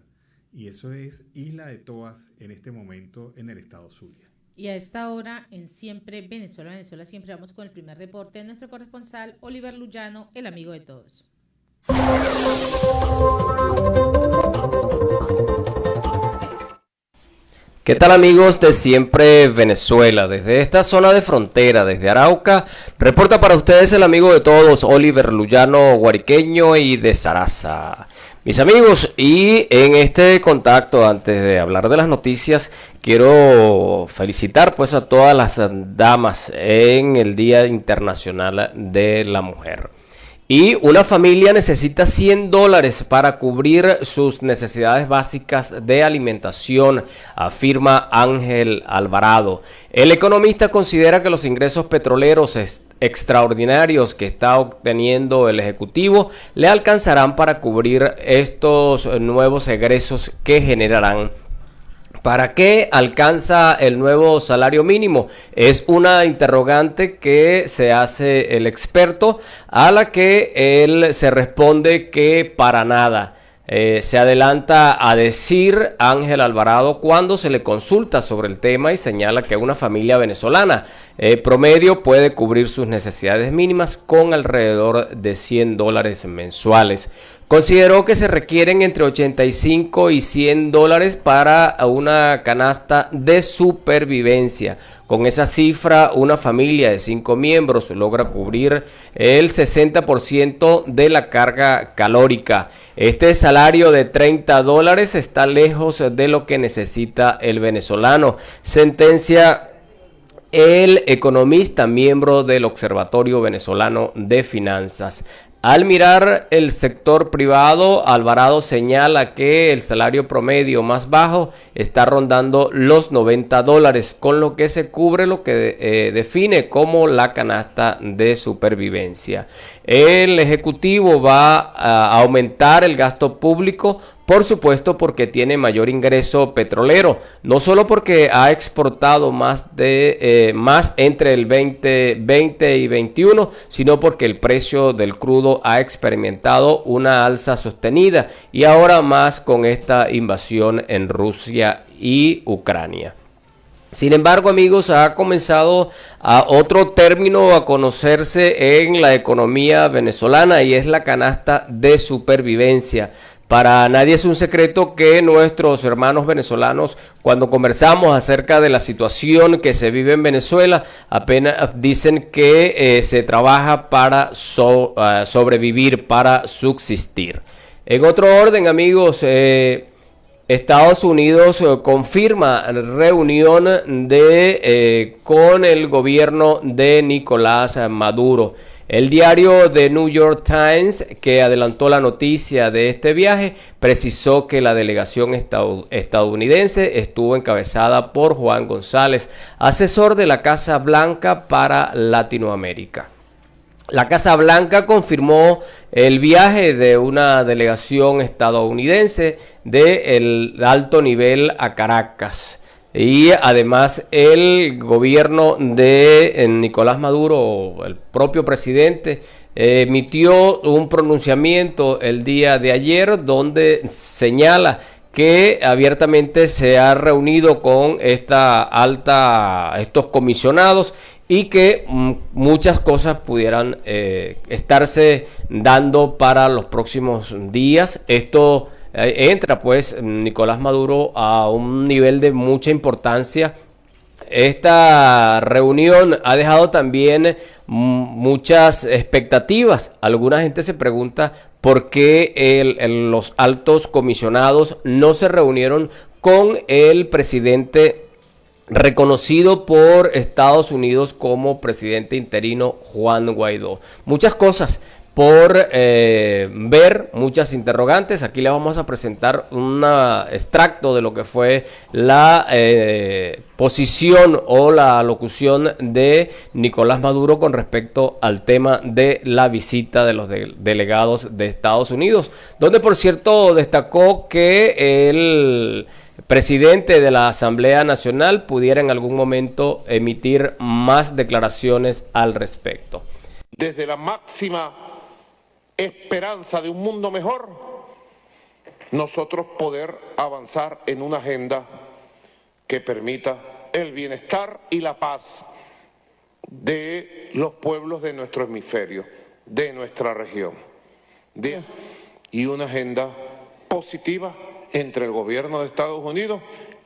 Y eso es Isla de Toas en este momento en el estado Zulia. Y a esta hora en Siempre Venezuela, siempre vamos con el primer reporte de nuestro corresponsal Oliver Luyano, el amigo de todos. ¿Qué tal amigos de Siempre Venezuela? Desde esta zona de frontera, desde Arauca, reporta para ustedes el amigo de todos, Oliver Luyano, guariqueño y de Saraza. Mis amigos, y en este contacto, antes de hablar de las noticias, quiero felicitar pues a todas las damas en el Día Internacional de la Mujer. Y una familia necesita $100 para cubrir sus necesidades básicas de alimentación, afirma Ángel Alvarado. El economista considera que los ingresos petroleros extraordinarios que está obteniendo el Ejecutivo le alcanzarán para cubrir estos nuevos egresos que generarán. ¿Para qué alcanza el nuevo salario mínimo? Es una interrogante que se hace el experto, a la que él se responde que para nada. Se adelanta a decir Ángel Alvarado cuando se le consulta sobre el tema y señala que una familia venezolana promedio puede cubrir sus necesidades mínimas con alrededor de $100 mensuales. consideró que se requieren entre 85 y 100 dólares para una canasta de supervivencia. Con esa cifra, una familia de 5 miembros logra cubrir el 60% de la carga calórica. Este salario de 30 dólares está lejos de lo que necesita el venezolano, sentencia el economista, miembro del Observatorio Venezolano de Finanzas. Al mirar el sector privado, Alvarado señala que el salario promedio más bajo está rondando los 90 dólares, con lo que se cubre lo que define como la canasta de supervivencia. El Ejecutivo va a aumentar el gasto público, por supuesto porque tiene mayor ingreso petrolero, no solo porque ha exportado más entre el 2020 y 2021, sino porque el precio del crudo ha experimentado una alza sostenida y ahora más con esta invasión en Rusia y Ucrania. Sin embargo, amigos, ha comenzado otro término a conocerse en la economía venezolana y es la canasta de supervivencia. Para nadie es un secreto que nuestros hermanos venezolanos, cuando conversamos acerca de la situación que se vive en Venezuela, apenas dicen que se trabaja para sobrevivir, para subsistir. En otro orden, amigos, Estados Unidos confirma reunión con el gobierno de Nicolás Maduro. El diario The New York Times, que adelantó la noticia de este viaje, precisó que la delegación estadounidense estuvo encabezada por Juan González, asesor de la Casa Blanca para Latinoamérica. La Casa Blanca confirmó el viaje de una delegación estadounidense de alto nivel a Caracas. Y además el gobierno de Nicolás Maduro, el propio presidente, emitió un pronunciamiento el día de ayer donde señala que abiertamente se ha reunido con estos comisionados y que muchas cosas pudieran estarse dando para los próximos días. Esto entra pues Nicolás Maduro a un nivel de mucha importancia. Esta reunión ha dejado también muchas expectativas. Alguna gente se pregunta por qué los altos comisionados no se reunieron con el presidente reconocido por Estados Unidos como presidente interino, Juan Guaidó. Muchas cosas por ver, muchas interrogantes. Aquí les vamos a presentar un extracto de lo que fue la posición o la locución de Nicolás Maduro con respecto al tema de la visita de los delegados de Estados Unidos, donde por cierto destacó que el presidente de la Asamblea Nacional pudiera en algún momento emitir más declaraciones al respecto. Desde la máxima esperanza de un mundo mejor, nosotros poder avanzar en una agenda que permita el bienestar y la paz de los pueblos de nuestro hemisferio, de nuestra región, y una agenda positiva entre el gobierno de Estados Unidos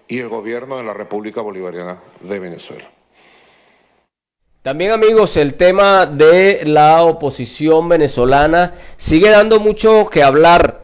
y el gobierno de la República Bolivariana de Venezuela. También, amigos, el tema de la oposición venezolana sigue dando mucho que hablar.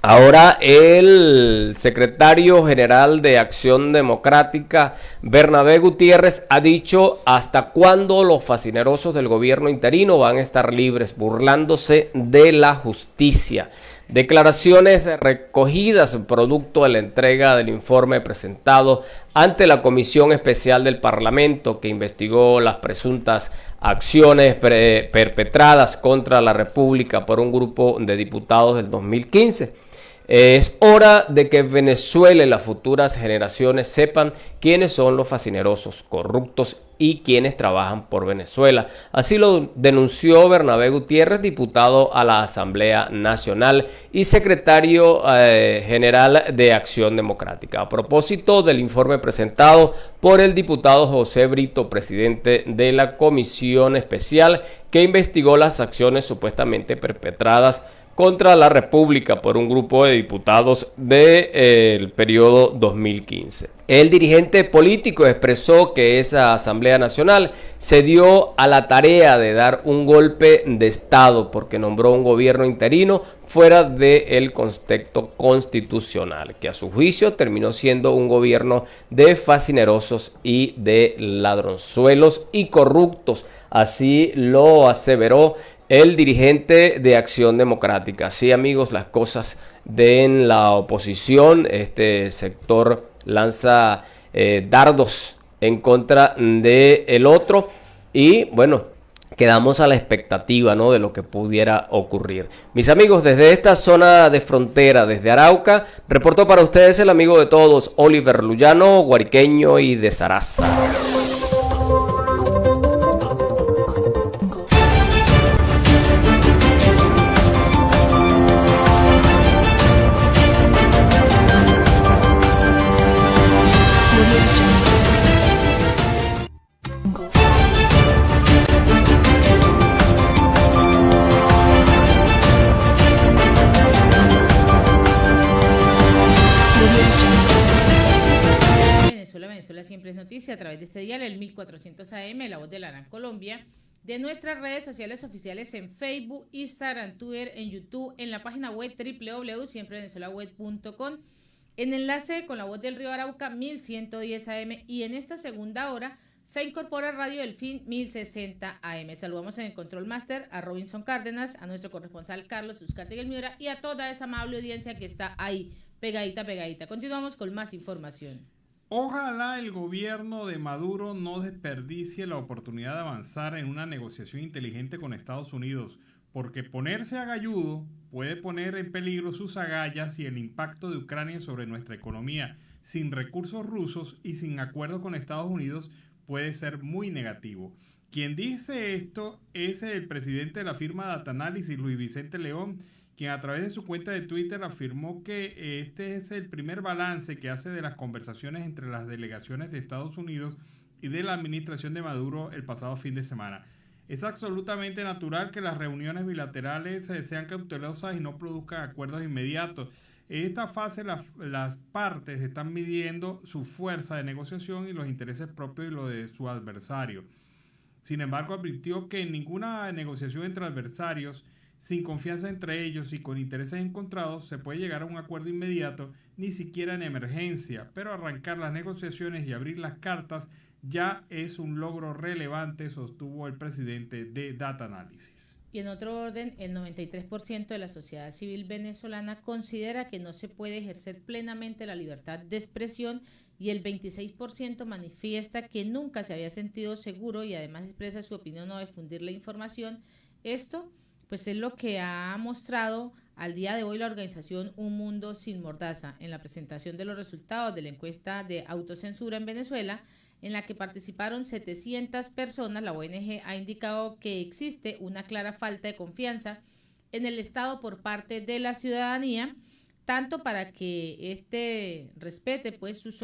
Ahora el secretario general de Acción Democrática, Bernabé Gutiérrez, ha dicho hasta cuándo los fascinerosos del gobierno interino van a estar libres, burlándose de la justicia. Declaraciones recogidas producto de la entrega del informe presentado ante la Comisión Especial del Parlamento que investigó las presuntas acciones perpetradas contra la República por un grupo de diputados del 2015. Es hora de que Venezuela y las futuras generaciones sepan quiénes son los fascinerosos, corruptos y quienes trabajan por Venezuela. Así lo denunció Bernabé Gutiérrez, diputado a la Asamblea Nacional y secretario general de Acción Democrática, a propósito del informe presentado por el diputado José Brito, presidente de la Comisión Especial que investigó las acciones supuestamente perpetradas contra la República por un grupo de diputados del periodo 2015. El dirigente político expresó que esa Asamblea Nacional se dio a la tarea de dar un golpe de Estado porque nombró un gobierno interino fuera del contexto constitucional, que a su juicio terminó siendo un gobierno de fascinerosos y de ladronzuelos y corruptos. Así lo aseveró el dirigente de Acción Democrática. Sí, amigos, las cosas en la oposición. Este sector lanza dardos en contra del otro y bueno, quedamos a la expectativa, ¿no?, de lo que pudiera ocurrir. Mis amigos, desde esta zona de frontera, desde Arauca, reportó para ustedes el amigo de todos, Oliver Luyano, guariqueño y de Saraza. Venezuela siempre es noticia a través de este dial, el 1400 AM, La Voz de la Gran Colombia, de nuestras redes sociales oficiales en Facebook, Instagram, Twitter, en YouTube, en la página web www.siemprevenezuelaweb.com, en enlace con La Voz del Río Arauca 1110 AM y en esta segunda hora se incorpora Radio Delfín 1060 AM. Saludamos en el Control Master a Robinson Cárdenas, a nuestro corresponsal Carlos Uzcategui Miura y a toda esa amable audiencia que está ahí, pegadita. Continuamos con más información. Ojalá el gobierno de Maduro no desperdicie la oportunidad de avanzar en una negociación inteligente con Estados Unidos, porque ponerse agalludo puede poner en peligro sus agallas y el impacto de Ucrania sobre nuestra economía. Sin recursos rusos y sin acuerdo con Estados Unidos puede ser muy negativo. Quien dice esto es el presidente de la firma Data Analysis, Luis Vicente León, quien a través de su cuenta de Twitter afirmó que este es el primer balance que hace de las conversaciones entre las delegaciones de Estados Unidos y de la administración de Maduro el pasado fin de semana. Es absolutamente natural que las reuniones bilaterales sean cautelosas y no produzcan acuerdos inmediatos. En esta fase las partes están midiendo su fuerza de negociación y los intereses propios y los de su adversario. Sin embargo, advirtió que en ninguna negociación entre adversarios, sin confianza entre ellos y con intereses encontrados, se puede llegar a un acuerdo inmediato, ni siquiera en emergencia, pero arrancar las negociaciones y abrir las cartas ya es un logro relevante, sostuvo el presidente de Data Analysis. Y en otro orden, el 93% de la sociedad civil venezolana considera que no se puede ejercer plenamente la libertad de expresión y el 26% manifiesta que nunca se había sentido seguro y además expresa su opinión o difundir la información. Esto pues es lo que ha mostrado al día de hoy la organización Un Mundo Sin Mordaza en la presentación de los resultados de la encuesta de autocensura en Venezuela, en la que participaron 700 personas. La ONG ha indicado que existe una clara falta de confianza en el Estado por parte de la ciudadanía, tanto para que éste respete pues sus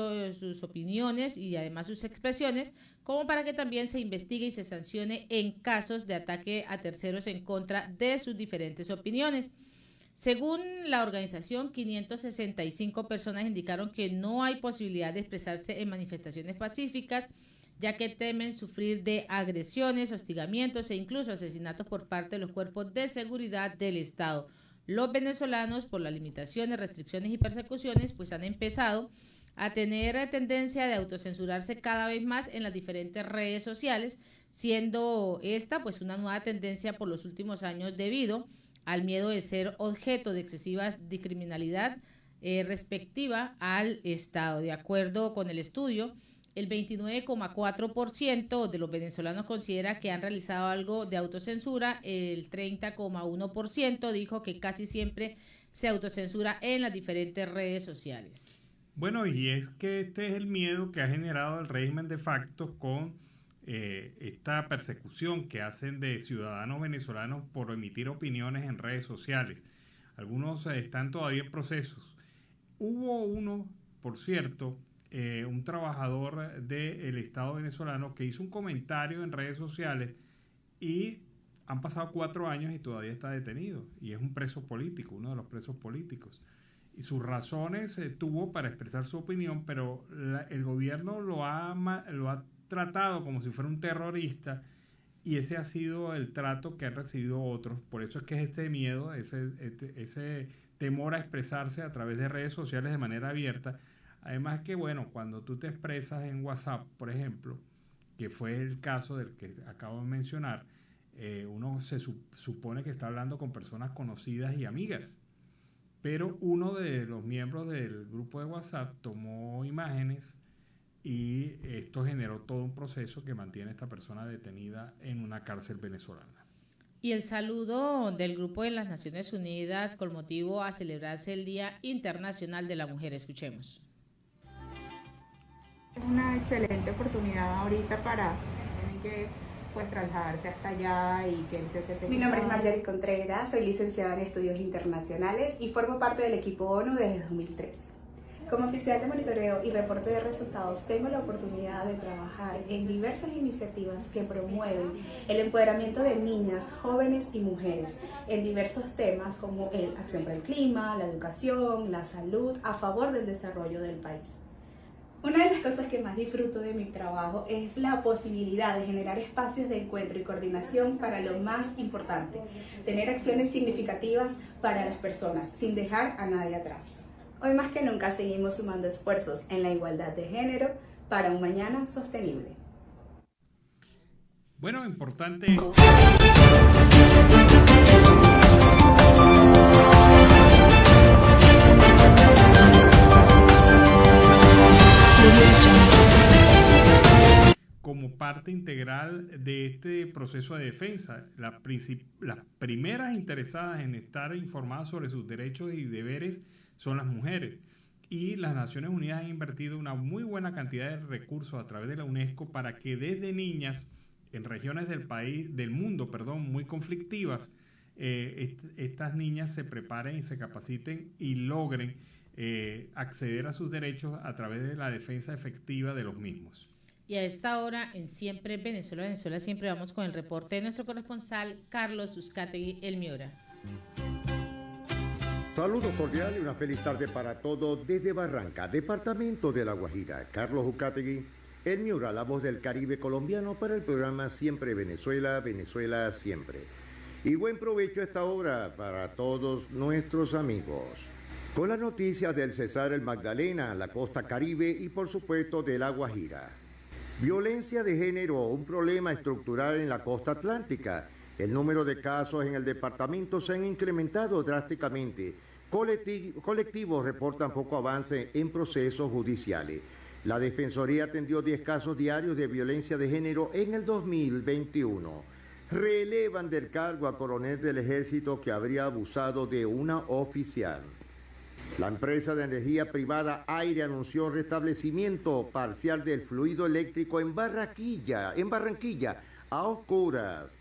opiniones y además sus expresiones, como para que también se investigue y se sancione en casos de ataque a terceros en contra de sus diferentes opiniones. Según la organización, 565 personas indicaron que no hay posibilidad de expresarse en manifestaciones pacíficas, ya que temen sufrir de agresiones, hostigamientos e incluso asesinatos por parte de los cuerpos de seguridad del Estado. Los venezolanos, por las limitaciones, restricciones y persecuciones, pues han empezado a tener tendencia de autocensurarse cada vez más en las diferentes redes sociales, siendo esta pues una nueva tendencia por los últimos años debido al miedo de ser objeto de excesiva discriminalidad respectiva al Estado. De acuerdo con el estudio, el 29,4% de los venezolanos considera que han realizado algo de autocensura, el 30,1% dijo que casi siempre se autocensura en las diferentes redes sociales. Bueno, y es que este es el miedo que ha generado el régimen de facto con esta persecución que hacen de ciudadanos venezolanos por emitir opiniones en redes sociales. Algunos están todavía en procesos. Hubo uno, por cierto, un trabajador del Estado venezolano que hizo un comentario en redes sociales y han pasado 4 años y todavía está detenido. Y es un preso político, uno de los presos políticos. Y sus razones tuvo para expresar su opinión, pero el gobierno lo ha tratado como si fuera un terrorista, y ese ha sido el trato que han recibido otros. Por eso es que es este miedo, ese temor a expresarse a través de redes sociales de manera abierta. Además que, bueno, cuando tú te expresas en WhatsApp, por ejemplo, que fue el caso del que acabo de mencionar, uno se supone que está hablando con personas conocidas y amigas. Pero uno de los miembros del grupo de WhatsApp tomó imágenes y esto generó todo un proceso que mantiene a esta persona detenida en una cárcel venezolana. Y el saludo del Grupo de las Naciones Unidas con motivo a celebrarse el Día Internacional de la Mujer. Escuchemos. Es una excelente oportunidad ahorita para que pues trasladarse hasta allá y que el CCT... Mi nombre es Marjorie Contreras, soy licenciada en Estudios Internacionales y formo parte del equipo ONU desde 2013. Como oficial de monitoreo y reporte de resultados, tengo la oportunidad de trabajar en diversas iniciativas que promueven el empoderamiento de niñas, jóvenes y mujeres en diversos temas como la acción por el clima, la educación, la salud, a favor del desarrollo del país. Una de las cosas que más disfruto de mi trabajo es la posibilidad de generar espacios de encuentro y coordinación para lo más importante, tener acciones significativas para las personas, sin dejar a nadie atrás. Hoy más que nunca seguimos sumando esfuerzos en la igualdad de género para un mañana sostenible. Bueno, importante... Como parte integral de este proceso de defensa, las primeras interesadas en estar informadas sobre sus derechos y deberes son las mujeres, y las Naciones Unidas han invertido una muy buena cantidad de recursos a través de la UNESCO para que desde niñas en regiones del mundo muy conflictivas, estas niñas se preparen y se capaciten y logren acceder a sus derechos a través de la defensa efectiva de los mismos. Y a esta hora en Siempre Venezuela, Venezuela Siempre, vamos con el reporte de nuestro corresponsal Carlos Uzcategui, El Miura. Saludos cordiales y una feliz tarde para todos desde Barranca, departamento de La Guajira. Carlos Uzcategui, El Miura, la voz del Caribe colombiano para el programa Siempre Venezuela, Venezuela Siempre. Y buen provecho a esta hora para todos nuestros amigos. Con las noticias del Cesar el Magdalena, la costa Caribe y por supuesto de La Guajira. Violencia de género, un problema estructural en la costa atlántica. El número de casos en el departamento se han incrementado drásticamente. Colectivos reportan poco avance en procesos judiciales. La Defensoría atendió 10 casos diarios de violencia de género en el 2021. Reelevan del cargo a coronel del ejército que habría abusado de una oficial. La empresa de energía privada Aire anunció restablecimiento parcial del fluido eléctrico en Barranquilla, a oscuras.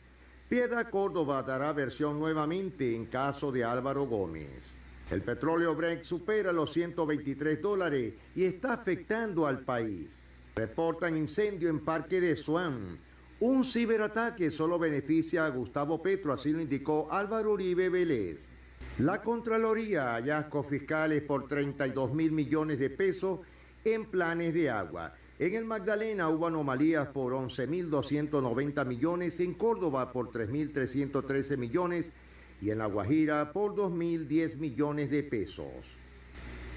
Piedra Córdoba dará versión nuevamente en caso de Álvaro Gómez. El petróleo Brent supera los $123 y está afectando al país. Reportan incendio en Parque de Swan. Un ciberataque solo beneficia a Gustavo Petro, así lo indicó Álvaro Uribe Vélez. La Contraloría, hallazgos fiscales por 32.000 millones de pesos en planes de agua. En el Magdalena hubo anomalías por 11.290 millones, en Córdoba por 3.313 millones y en La Guajira por 2.010 millones de pesos.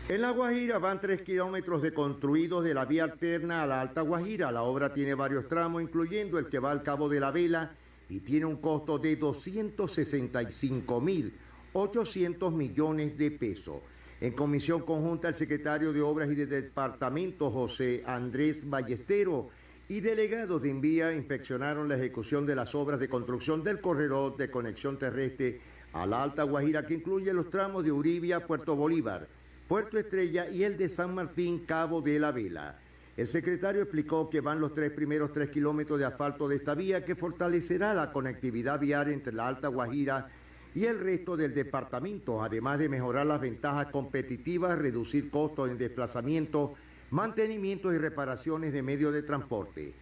En La Guajira van 3 kilómetros de construidos de la vía alterna a la Alta Guajira. La obra tiene varios tramos, incluyendo el que va al Cabo de la Vela, y tiene un costo de 265.800 millones de pesos. En comisión conjunta, el secretario de Obras y de Departamento, José Andrés Ballestero, y delegados de INVIA inspeccionaron la ejecución de las obras de construcción del corredor de conexión terrestre a la Alta Guajira, que incluye los tramos de Uribia, Puerto Bolívar, Puerto Estrella y el de San Martín, Cabo de la Vela. El secretario explicó que van los primeros 3 kilómetros de asfalto de esta vía, que fortalecerá la conectividad viaria entre la Alta Guajira y el resto del departamento, además de mejorar las ventajas competitivas, reducir costos en desplazamiento, mantenimiento y reparaciones de medios de transporte.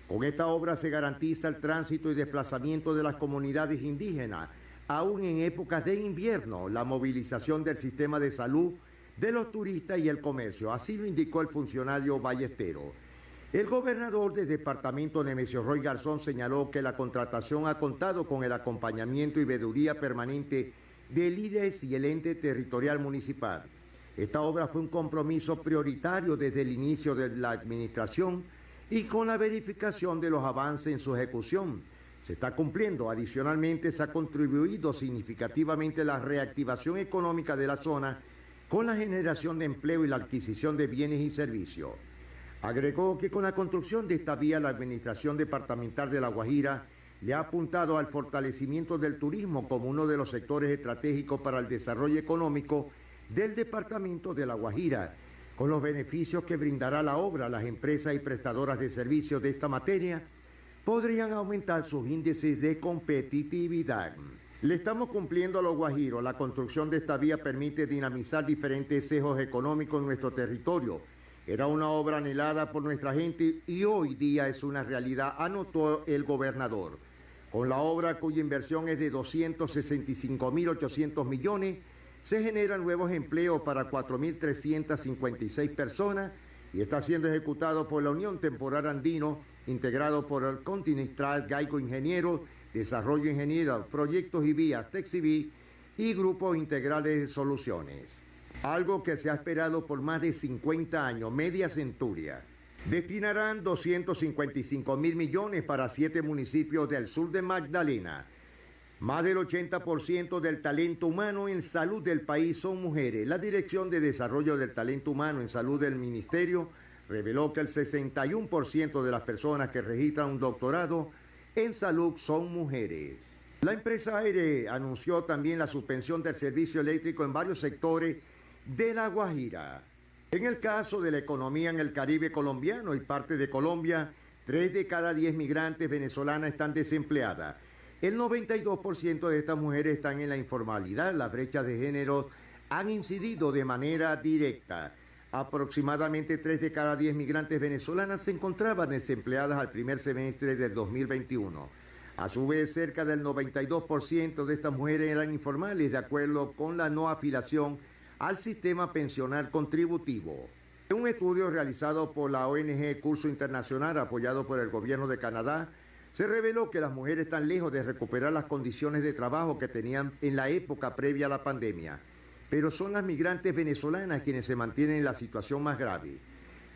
Con esta obra se garantiza el tránsito y desplazamiento de las comunidades indígenas, aún en épocas de invierno, la movilización del sistema de salud, de los turistas y el comercio. Así lo indicó el funcionario ballestero. El gobernador del departamento, Nemesio Roy Garzón, señaló que la contratación ha contado con el acompañamiento y veeduría permanente del IDES y el ente territorial municipal. Esta obra fue un compromiso prioritario desde el inicio de la administración y con la verificación de los avances en su ejecución se está cumpliendo. Adicionalmente, se ha contribuido significativamente a la reactivación económica de la zona con la generación de empleo y la adquisición de bienes y servicios. Agregó que con la construcción de esta vía, la Administración Departamental de La Guajira le ha apuntado al fortalecimiento del turismo como uno de los sectores estratégicos para el desarrollo económico del departamento de La Guajira. Con los beneficios que brindará la obra, las empresas y prestadoras de servicios de esta materia podrían aumentar sus índices de competitividad. Le estamos cumpliendo a los guajiros. La construcción de esta vía permite dinamizar diferentes ejes económicos en nuestro territorio. Era una obra anhelada por nuestra gente y hoy día es una realidad, anotó el gobernador. Con la obra, cuya inversión es de 265.800 millones, se generan nuevos empleos para 4.356 personas y está siendo ejecutado por la Unión Temporal Andino, integrado por el Continental, Gaico Ingenieros, Desarrollo Ingeniero, Proyectos y Vías, Texibí y Grupos Integrales de Soluciones. Algo que se ha esperado por más de 50 años, media centuria. Destinarán 255.000 millones para 7 municipios del sur de Magdalena. Más del 80% del talento humano en salud del país son mujeres. La Dirección de Desarrollo del Talento Humano en Salud del Ministerio reveló que el 61% de las personas que registran un doctorado en salud son mujeres. La empresa Aire anunció también la suspensión del servicio eléctrico en varios sectores de La Guajira. En el caso de la economía en el Caribe colombiano y parte de Colombia, 3 de cada 10 migrantes venezolanas están desempleadas. El 92% de estas mujeres están en la informalidad. Las brechas de género han incidido de manera directa. Aproximadamente 3 de cada 10 migrantes venezolanas se encontraban desempleadas al primer semestre del 2021. A su vez, cerca del 92% de estas mujeres eran informales, de acuerdo con la no afiliación al sistema pensional contributivo. En un estudio realizado por la ONG Curso Internacional, apoyado por el gobierno de Canadá, se reveló que las mujeres están lejos de recuperar las condiciones de trabajo que tenían en la época previa a la pandemia, pero son las migrantes venezolanas quienes se mantienen en la situación más grave.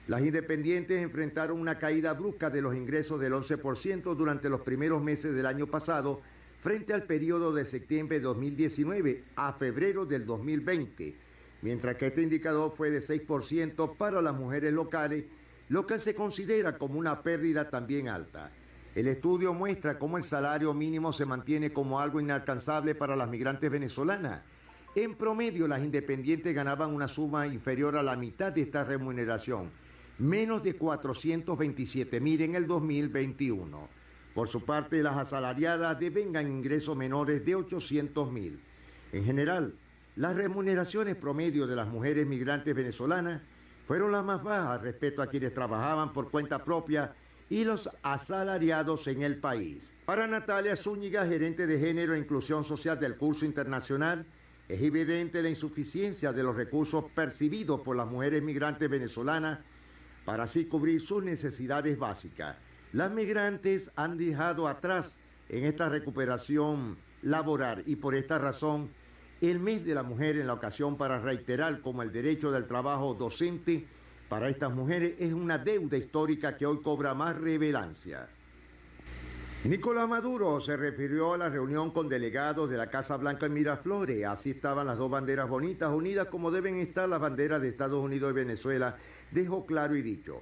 Las independientes enfrentaron una caída brusca de los ingresos del 11% durante los primeros meses del año pasado, frente al periodo de septiembre de 2019 a febrero del 2020, mientras que este indicador fue de 6% para las mujeres locales, lo que se considera como una pérdida también alta. El estudio muestra cómo el salario mínimo se mantiene como algo inalcanzable para las migrantes venezolanas. En promedio, las independientes ganaban una suma inferior a la mitad de esta remuneración, menos de 427.000 en el 2021. Por su parte, las asalariadas devengan ingresos menores de 800.000. En general, las remuneraciones promedio de las mujeres migrantes venezolanas fueron las más bajas respecto a quienes trabajaban por cuenta propia y los asalariados en el país. Para Natalia Zúñiga, gerente de Género e Inclusión Social del Curso Internacional, es evidente la insuficiencia de los recursos percibidos por las mujeres migrantes venezolanas para así cubrir sus necesidades básicas. Las migrantes han dejado atrás en esta recuperación laboral y por esta razón el mes de la mujer en la ocasión para reiterar como el derecho del trabajo docente para estas mujeres es una deuda histórica que hoy cobra más relevancia. Nicolás Maduro se refirió a la reunión con delegados de la Casa Blanca en Miraflores. Así estaban las dos banderas bonitas, unidas como deben estar las banderas de Estados Unidos y Venezuela, dejó claro y dicho.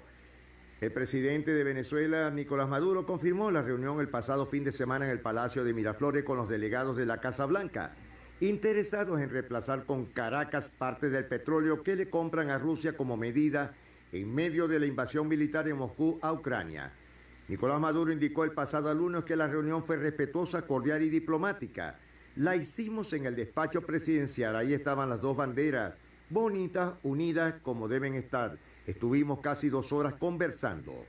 El presidente de Venezuela, Nicolás Maduro, confirmó la reunión el pasado fin de semana en el Palacio de Miraflores con los delegados de la Casa Blanca, interesados en reemplazar con Caracas parte del petróleo que le compran a Rusia como medida en medio de la invasión militar en Moscú a Ucrania. Nicolás Maduro indicó el pasado lunes que la reunión fue respetuosa, cordial y diplomática. La hicimos en el despacho presidencial, ahí estaban las dos banderas, bonitas, unidas como deben estar. Estuvimos casi 2 horas conversando.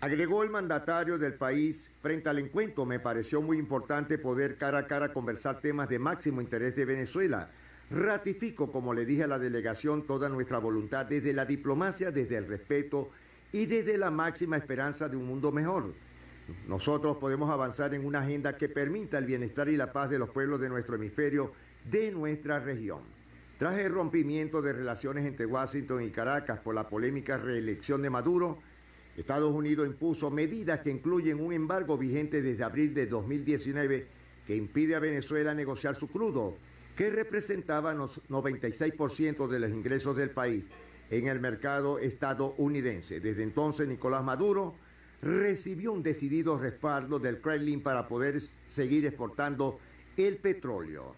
Agregó el mandatario del país frente al encuentro: me pareció muy importante poder cara a cara conversar temas de máximo interés de Venezuela. Ratifico, como le dije a la delegación, toda nuestra voluntad desde la diplomacia, desde el respeto y desde la máxima esperanza de un mundo mejor. Nosotros podemos avanzar en una agenda que permita el bienestar y la paz de los pueblos de nuestro hemisferio, de nuestra región. Tras el rompimiento de relaciones entre Washington y Caracas por la polémica reelección de Maduro, Estados Unidos impuso medidas que incluyen un embargo vigente desde abril de 2019 que impide a Venezuela negociar su crudo, que representaba los 96% de los ingresos del país en el mercado estadounidense. Desde entonces, Nicolás Maduro recibió un decidido respaldo del Kremlin para poder seguir exportando el petróleo.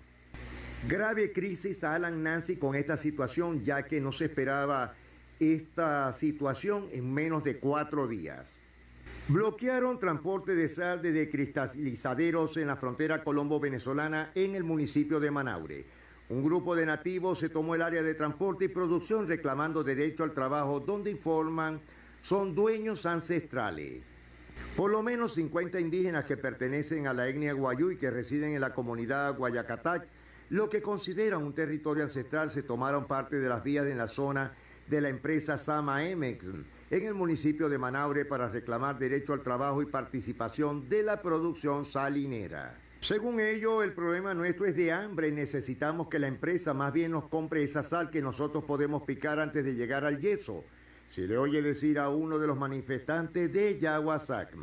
Grave crisis a Alan Nancy con esta situación, ya que no se esperaba esta situación en menos de 4 días. Bloquearon transporte de sal desde cristalizaderos en la frontera colombo-venezolana en el municipio de Manaure. Un grupo de nativos se tomó el área de transporte y producción reclamando derecho al trabajo, donde informan son dueños ancestrales. Por lo menos 50 indígenas que pertenecen a la etnia Guayú y que residen en la comunidad Guayacatac, lo que consideran un territorio ancestral, se tomaron parte de las vías en la zona de la empresa Sama Emex en el municipio de Manaure para reclamar derecho al trabajo y participación de la producción salinera. Según ellos, el problema nuestro es de hambre y necesitamos que la empresa más bien nos compre esa sal que nosotros podemos picar antes de llegar al yeso, se le oye decir a uno de los manifestantes de Yaguasac.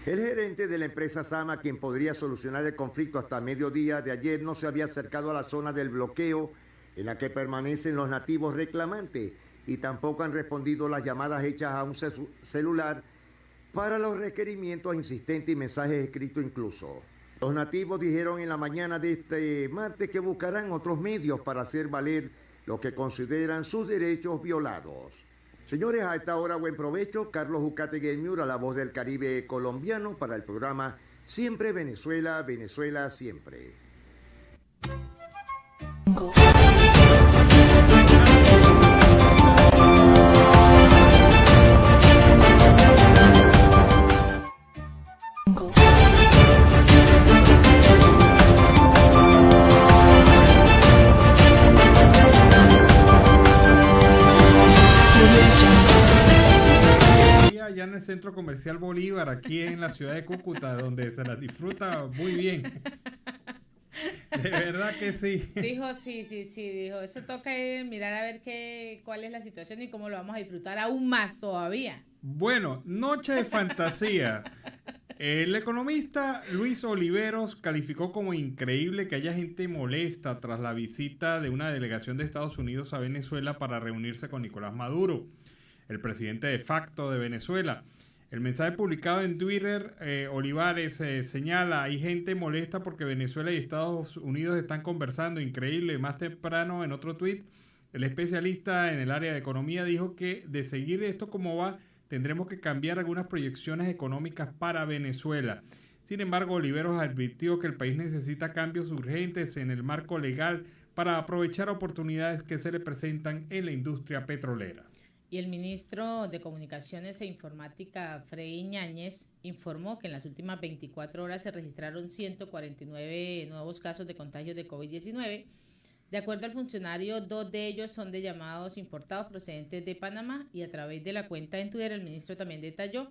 El gerente de la empresa Sama, quien podría solucionar el conflicto hasta mediodía de ayer, no se había acercado a la zona del bloqueo en la que permanecen los nativos reclamantes, y tampoco han respondido las llamadas hechas a un celular para los requerimientos insistentes y mensajes escritos incluso. Los nativos dijeron en la mañana de este martes que buscarán otros medios para hacer valer lo que consideran sus derechos violados. Señores, a esta hora buen provecho. Carlos Ucategui, el Miura, la voz del Caribe colombiano, para el programa Siempre Venezuela, Venezuela Siempre. Allá en el Centro Comercial Bolívar, aquí en la ciudad de Cúcuta, donde se las disfruta muy bien. De verdad que sí. Dijo, sí, dijo, eso toca mirar a ver cuál es la situación y cómo lo vamos a disfrutar aún más todavía. Bueno, noche de fantasía. El economista Luis Oliveros calificó como increíble que haya gente molesta tras la visita de una delegación de Estados Unidos a Venezuela para reunirse con Nicolás Maduro, el presidente de facto de Venezuela. El mensaje publicado en Twitter, Olivares señala: hay gente molesta porque Venezuela y Estados Unidos están conversando, increíble. Más temprano, en otro tuit, el especialista en el área de economía dijo que de seguir esto como va, tendremos que cambiar algunas proyecciones económicas para Venezuela. Sin embargo, Oliveros advirtió que el país necesita cambios urgentes en el marco legal para aprovechar oportunidades que se le presentan en la industria petrolera. Y el ministro de Comunicaciones e Informática, Frei Ñáñez, informó que en las últimas 24 horas se registraron 149 nuevos casos de contagios de COVID-19. De acuerdo al funcionario, 2 de ellos son de llamados importados procedentes de Panamá, y a través de la cuenta en Twitter el ministro también detalló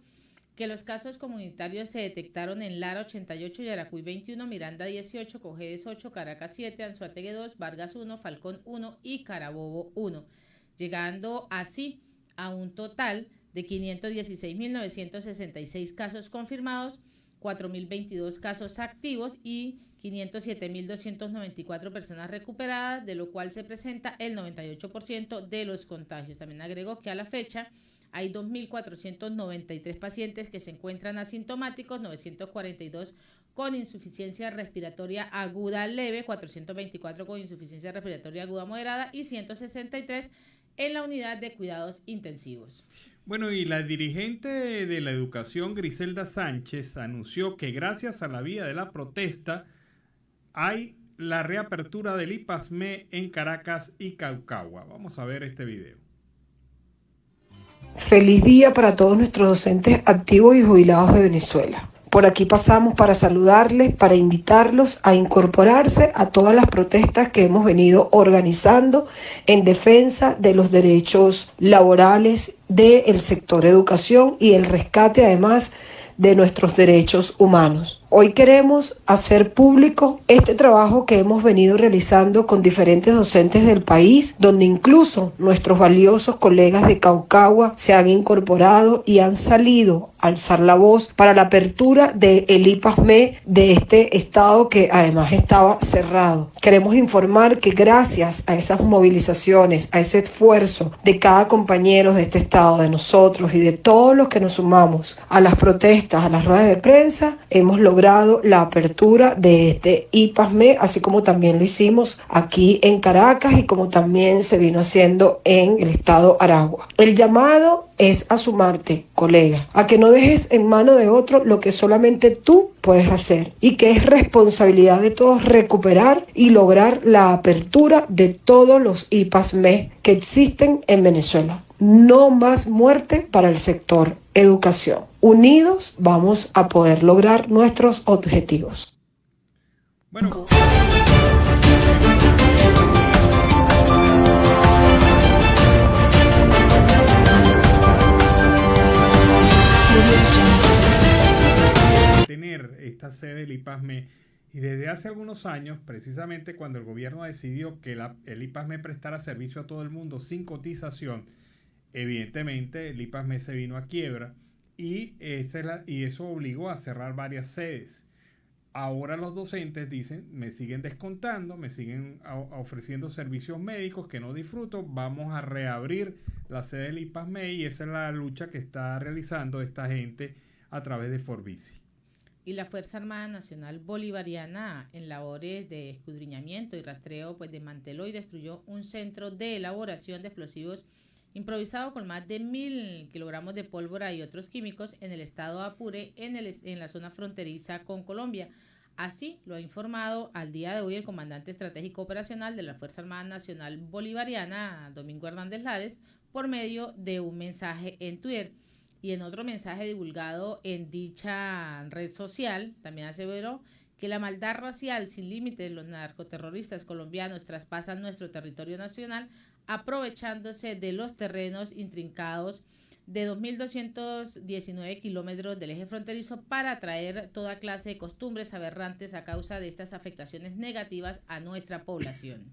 que los casos comunitarios se detectaron en Lara 88, Yaracuy 21, Miranda 18, Cojedes 8, Caracas 7, Anzoátegui 2, Vargas 1, Falcón 1 y Carabobo 1, llegando así a un total de 516.966 casos confirmados, 4.022 casos activos y 507.294 personas recuperadas, de lo cual se presenta el 98% de los contagios. También agregó que a la fecha hay 2.493 pacientes que se encuentran asintomáticos, 942 con insuficiencia respiratoria aguda leve, 424 con insuficiencia respiratoria aguda moderada y 163 en la unidad de cuidados intensivos. Bueno, y la dirigente de la educación, Griselda Sánchez, anunció que gracias a la vía de la protesta hay la reapertura del IPASME en Caracas y Caucagua. Vamos a ver este video. Feliz día para todos nuestros docentes activos y jubilados de Venezuela. Por aquí pasamos para saludarles, para invitarlos a incorporarse a todas las protestas que hemos venido organizando en defensa de los derechos laborales del sector educación y el rescate además de nuestros derechos humanos. Hoy queremos hacer público este trabajo que hemos venido realizando con diferentes docentes del país, donde incluso nuestros valiosos colegas de Caucagua se han incorporado y han salido a alzar la voz para la apertura del IPASME de este estado que además estaba cerrado. Queremos informar que gracias a esas movilizaciones, a ese esfuerzo de cada compañero de este estado, de nosotros y de todos los que nos sumamos a las protestas, a las ruedas de prensa, hemos logrado la apertura de este IPASME, así como también lo hicimos aquí en Caracas y como también se vino haciendo en el estado Aragua. El llamado es a sumarte, colega, a que no dejes en mano de otro lo que solamente tú puedes hacer y que es responsabilidad de todos recuperar y lograr la apertura de todos los IPASME que existen en Venezuela. No más muerte para el sector educación. Unidos vamos a poder lograr nuestros objetivos. Bueno. Tener esta sede del IPASME y desde hace algunos años, precisamente cuando el gobierno decidió que el IPASME prestara servicio a todo el mundo sin cotización, evidentemente el IPASME se vino a quiebra y eso obligó a cerrar varias sedes. Ahora los docentes dicen, me siguen descontando, me siguen ofreciendo servicios médicos que no disfruto, vamos a reabrir la sede del IPASME y esa es la lucha que está realizando esta gente a través de Forbici. Y la Fuerza Armada Nacional Bolivariana, en labores de escudriñamiento y rastreo, pues desmanteló y destruyó un centro de elaboración de explosivos improvisado con más de 1.000 kilogramos de pólvora y otros químicos en el estado Apure, en la zona fronteriza con Colombia. Así lo ha informado al día de hoy el comandante estratégico operacional de la Fuerza Armada Nacional Bolivariana, Domingo Hernández Lares, por medio de un mensaje en Twitter. Y en otro mensaje divulgado en dicha red social, también aseveró que la maldad racial sin límites de los narcoterroristas colombianos traspasan nuestro territorio nacional, aprovechándose de los terrenos intrincados de 2.219 kilómetros del eje fronterizo para atraer toda clase de costumbres aberrantes a causa de estas afectaciones negativas a nuestra población.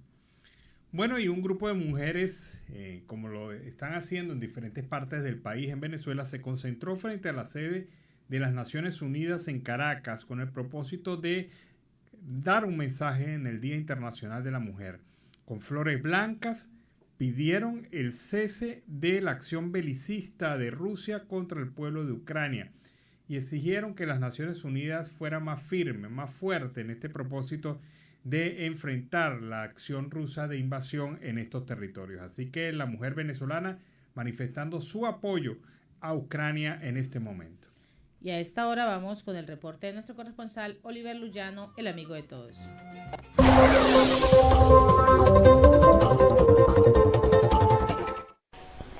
Bueno, y un grupo de mujeres, como lo están haciendo en diferentes partes del país, en Venezuela, se concentró frente a la sede de las Naciones Unidas en Caracas con el propósito de dar un mensaje en el Día Internacional de la Mujer. Con flores blancas pidieron el cese de la acción belicista de Rusia contra el pueblo de Ucrania y exigieron que las Naciones Unidas fuera más firme, más fuerte en este propósito de enfrentar la acción rusa de invasión en estos territorios. Así que la mujer venezolana manifestando su apoyo a Ucrania en este momento. Y a esta hora vamos con el reporte de nuestro corresponsal Oliver Luyano, el amigo de todos.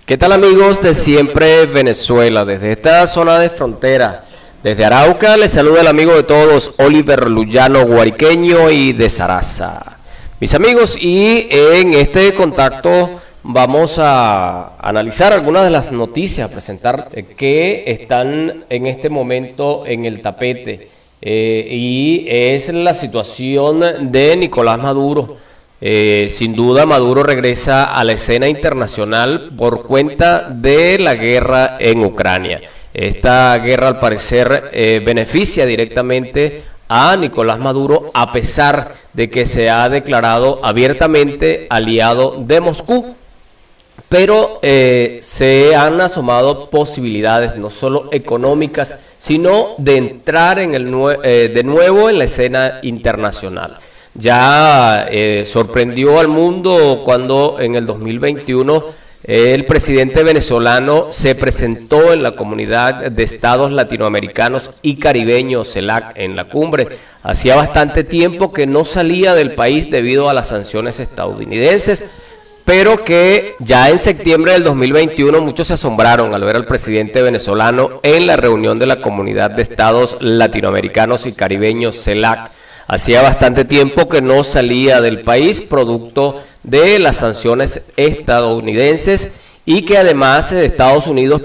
¿Qué tal, amigos de Siempre Venezuela? Desde esta zona de frontera, desde Arauca, les saluda el amigo de todos, Oliver Luyano, guariqueño y de Saraza. Mis amigos, y en este contacto vamos a analizar algunas de las noticias, a presentar que están en este momento en el tapete. Y es la situación de Nicolás Maduro. Sin duda, Maduro regresa a la escena internacional por cuenta de la guerra en Ucrania. Esta guerra, al parecer, beneficia directamente a Nicolás Maduro, a pesar de que se ha declarado abiertamente aliado de Moscú. Pero se han asomado posibilidades, no solo económicas, sino de entrar de nuevo en la escena internacional. Ya sorprendió al mundo cuando en el 2021 el presidente venezolano se presentó en la Comunidad de Estados Latinoamericanos y Caribeños, CELAC, en la cumbre. Hacía bastante tiempo que no salía del país debido a las sanciones estadounidenses, pero que ya en septiembre del 2021 muchos se asombraron al ver al presidente venezolano en la reunión de la Comunidad de Estados Latinoamericanos y Caribeños, CELAC. Hacía bastante tiempo que no salía del país, producto de las sanciones estadounidenses, y que además Estados Unidos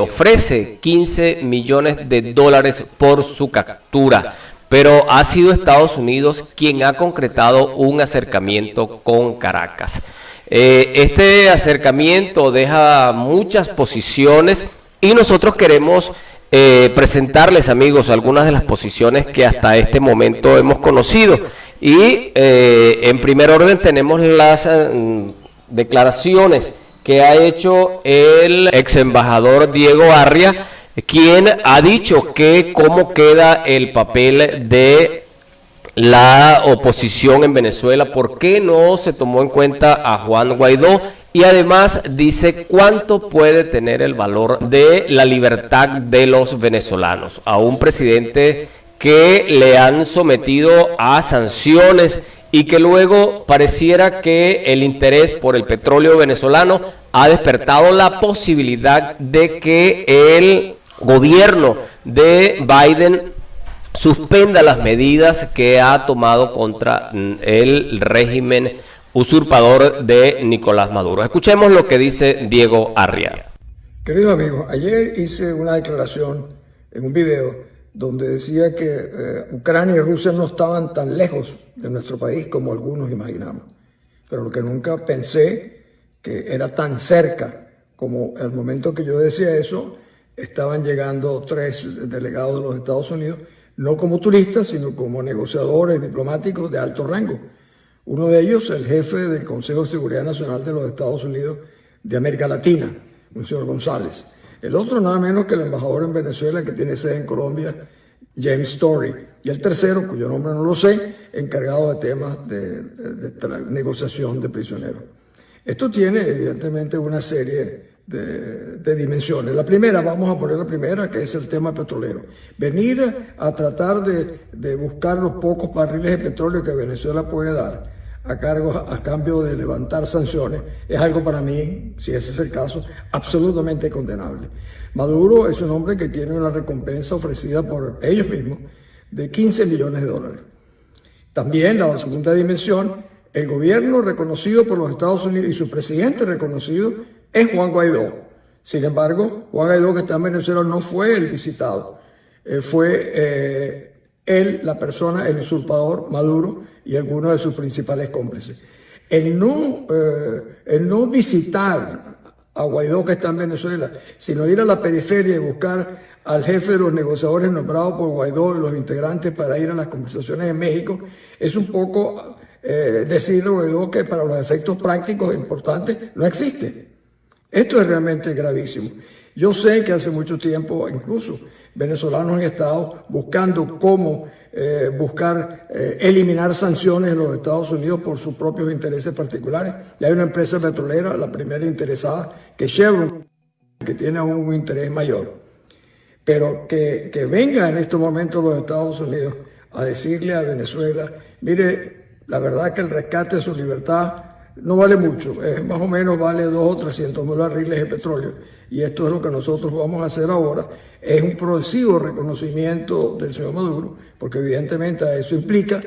ofrece 15 millones de dólares por su captura. Pero ha sido Estados Unidos quien ha concretado un acercamiento con Caracas. Este acercamiento deja muchas posiciones y nosotros queremos presentarles, amigos, algunas de las posiciones que hasta este momento hemos conocido. Y en primer orden tenemos las declaraciones que ha hecho el ex embajador Diego Arria, quien ha dicho que cómo queda el papel de la oposición en Venezuela, por qué no se tomó en cuenta a Juan Guaidó, y además dice cuánto puede tener el valor de la libertad de los venezolanos a un presidente que le han sometido a sanciones y que luego pareciera que el interés por el petróleo venezolano ha despertado la posibilidad de que el gobierno de Biden suspenda las medidas que ha tomado contra el régimen usurpador de Nicolás Maduro. Escuchemos lo que dice Diego Arria. Queridos amigos, ayer hice una declaración en un video donde decía que Ucrania y Rusia no estaban tan lejos de nuestro país como algunos imaginamos, pero lo que nunca pensé que era tan cerca como el momento que yo decía eso. Estaban llegando 3 delegados de los Estados Unidos, no como turistas, sino como negociadores diplomáticos de alto rango. Uno de ellos, el jefe del Consejo de Seguridad Nacional de los Estados Unidos de América Latina, un señor González. El otro, nada menos que el embajador en Venezuela, que tiene sede en Colombia, James Story. Y el tercero, cuyo nombre no lo sé, encargado de temas de negociación de prisioneros. Esto tiene, evidentemente, una serie de dimensiones. La primera, vamos a poner la primera, que es el tema petrolero. Venir a tratar de buscar los pocos barriles de petróleo que Venezuela puede dar a cambio de levantar sanciones, es algo para mí, si ese es el caso, absolutamente condenable. Maduro es un hombre que tiene una recompensa ofrecida por ellos mismos de 15 millones de dólares. También, la segunda dimensión, el gobierno reconocido por los Estados Unidos y su presidente reconocido es Juan Guaidó. Sin embargo, Juan Guaidó, que está en Venezuela, no fue el visitado. Fue él, la persona, el usurpador Maduro y algunos de sus principales cómplices. El no visitar a Guaidó, que está en Venezuela, sino ir a la periferia y buscar al jefe de los negociadores nombrado por Guaidó y los integrantes para ir a las conversaciones en México, es un poco decirle a Guaidó que para los efectos prácticos importantes no existe. Esto es realmente gravísimo. Yo sé que hace mucho tiempo incluso venezolanos han estado buscando cómo eliminar sanciones en los Estados Unidos por sus propios intereses particulares. Y hay una empresa petrolera, la primera interesada, que es Chevron, que tiene aún un interés mayor. Pero que venga en estos momentos los Estados Unidos a decirle a Venezuela, mire, la verdad que el rescate de su libertad no vale mucho, más o menos vale 200 o 300 mil barriles de petróleo, y esto es lo que nosotros vamos a hacer ahora. Es un progresivo reconocimiento del señor Maduro, porque evidentemente eso implica,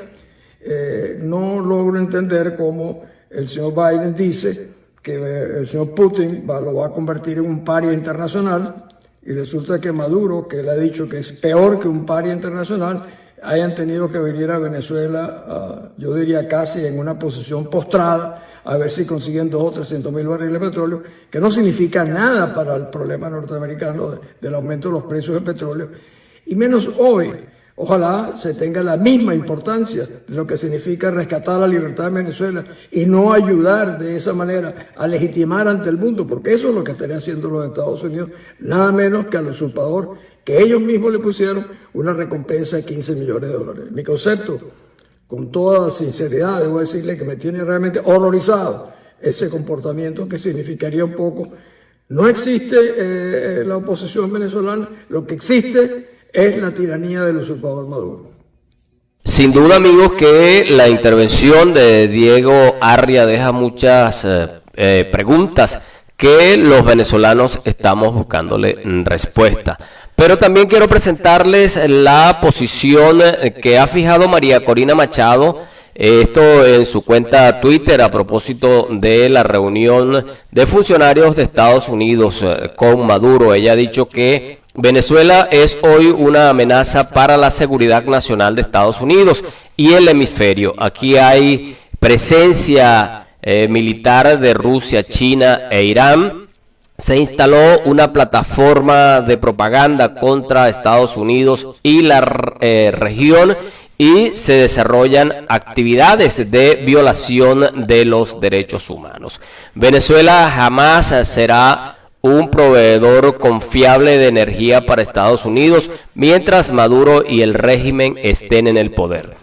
no logro entender cómo el señor Biden dice que el señor Putin lo va a convertir en un paria internacional, y resulta que Maduro, que él ha dicho que es peor que un paria internacional, hayan tenido que venir a Venezuela, yo diría casi en una posición postrada, a ver si consiguen 200 o 300 mil barriles de petróleo, que no significa nada para el problema norteamericano del aumento de los precios del petróleo, y menos hoy. Ojalá se tenga la misma importancia de lo que significa rescatar la libertad de Venezuela y no ayudar de esa manera a legitimar ante el mundo, porque eso es lo que estaría haciendo los Estados Unidos, nada menos que al usurpador, que ellos mismos le pusieron una recompensa de 15 millones de dólares. Mi concepto, con toda sinceridad, debo decirle que me tiene realmente horrorizado ese comportamiento, que significaría un poco, no existe la oposición venezolana, lo que existe es la tiranía del usurpador Maduro. Sin duda, amigos, que la intervención de Diego Arria deja muchas preguntas que los venezolanos estamos buscándole respuesta. Pero también quiero presentarles la posición que ha fijado María Corina Machado, esto en su cuenta Twitter a propósito de la reunión de funcionarios de Estados Unidos con Maduro. Ella ha dicho que Venezuela es hoy una amenaza para la seguridad nacional de Estados Unidos y el hemisferio. Aquí hay presencia militar de Rusia, China e Irán. Se instaló una plataforma de propaganda contra Estados Unidos y la región y se desarrollan actividades de violación de los derechos humanos. Venezuela jamás será un proveedor confiable de energía para Estados Unidos mientras Maduro y el régimen estén en el poder.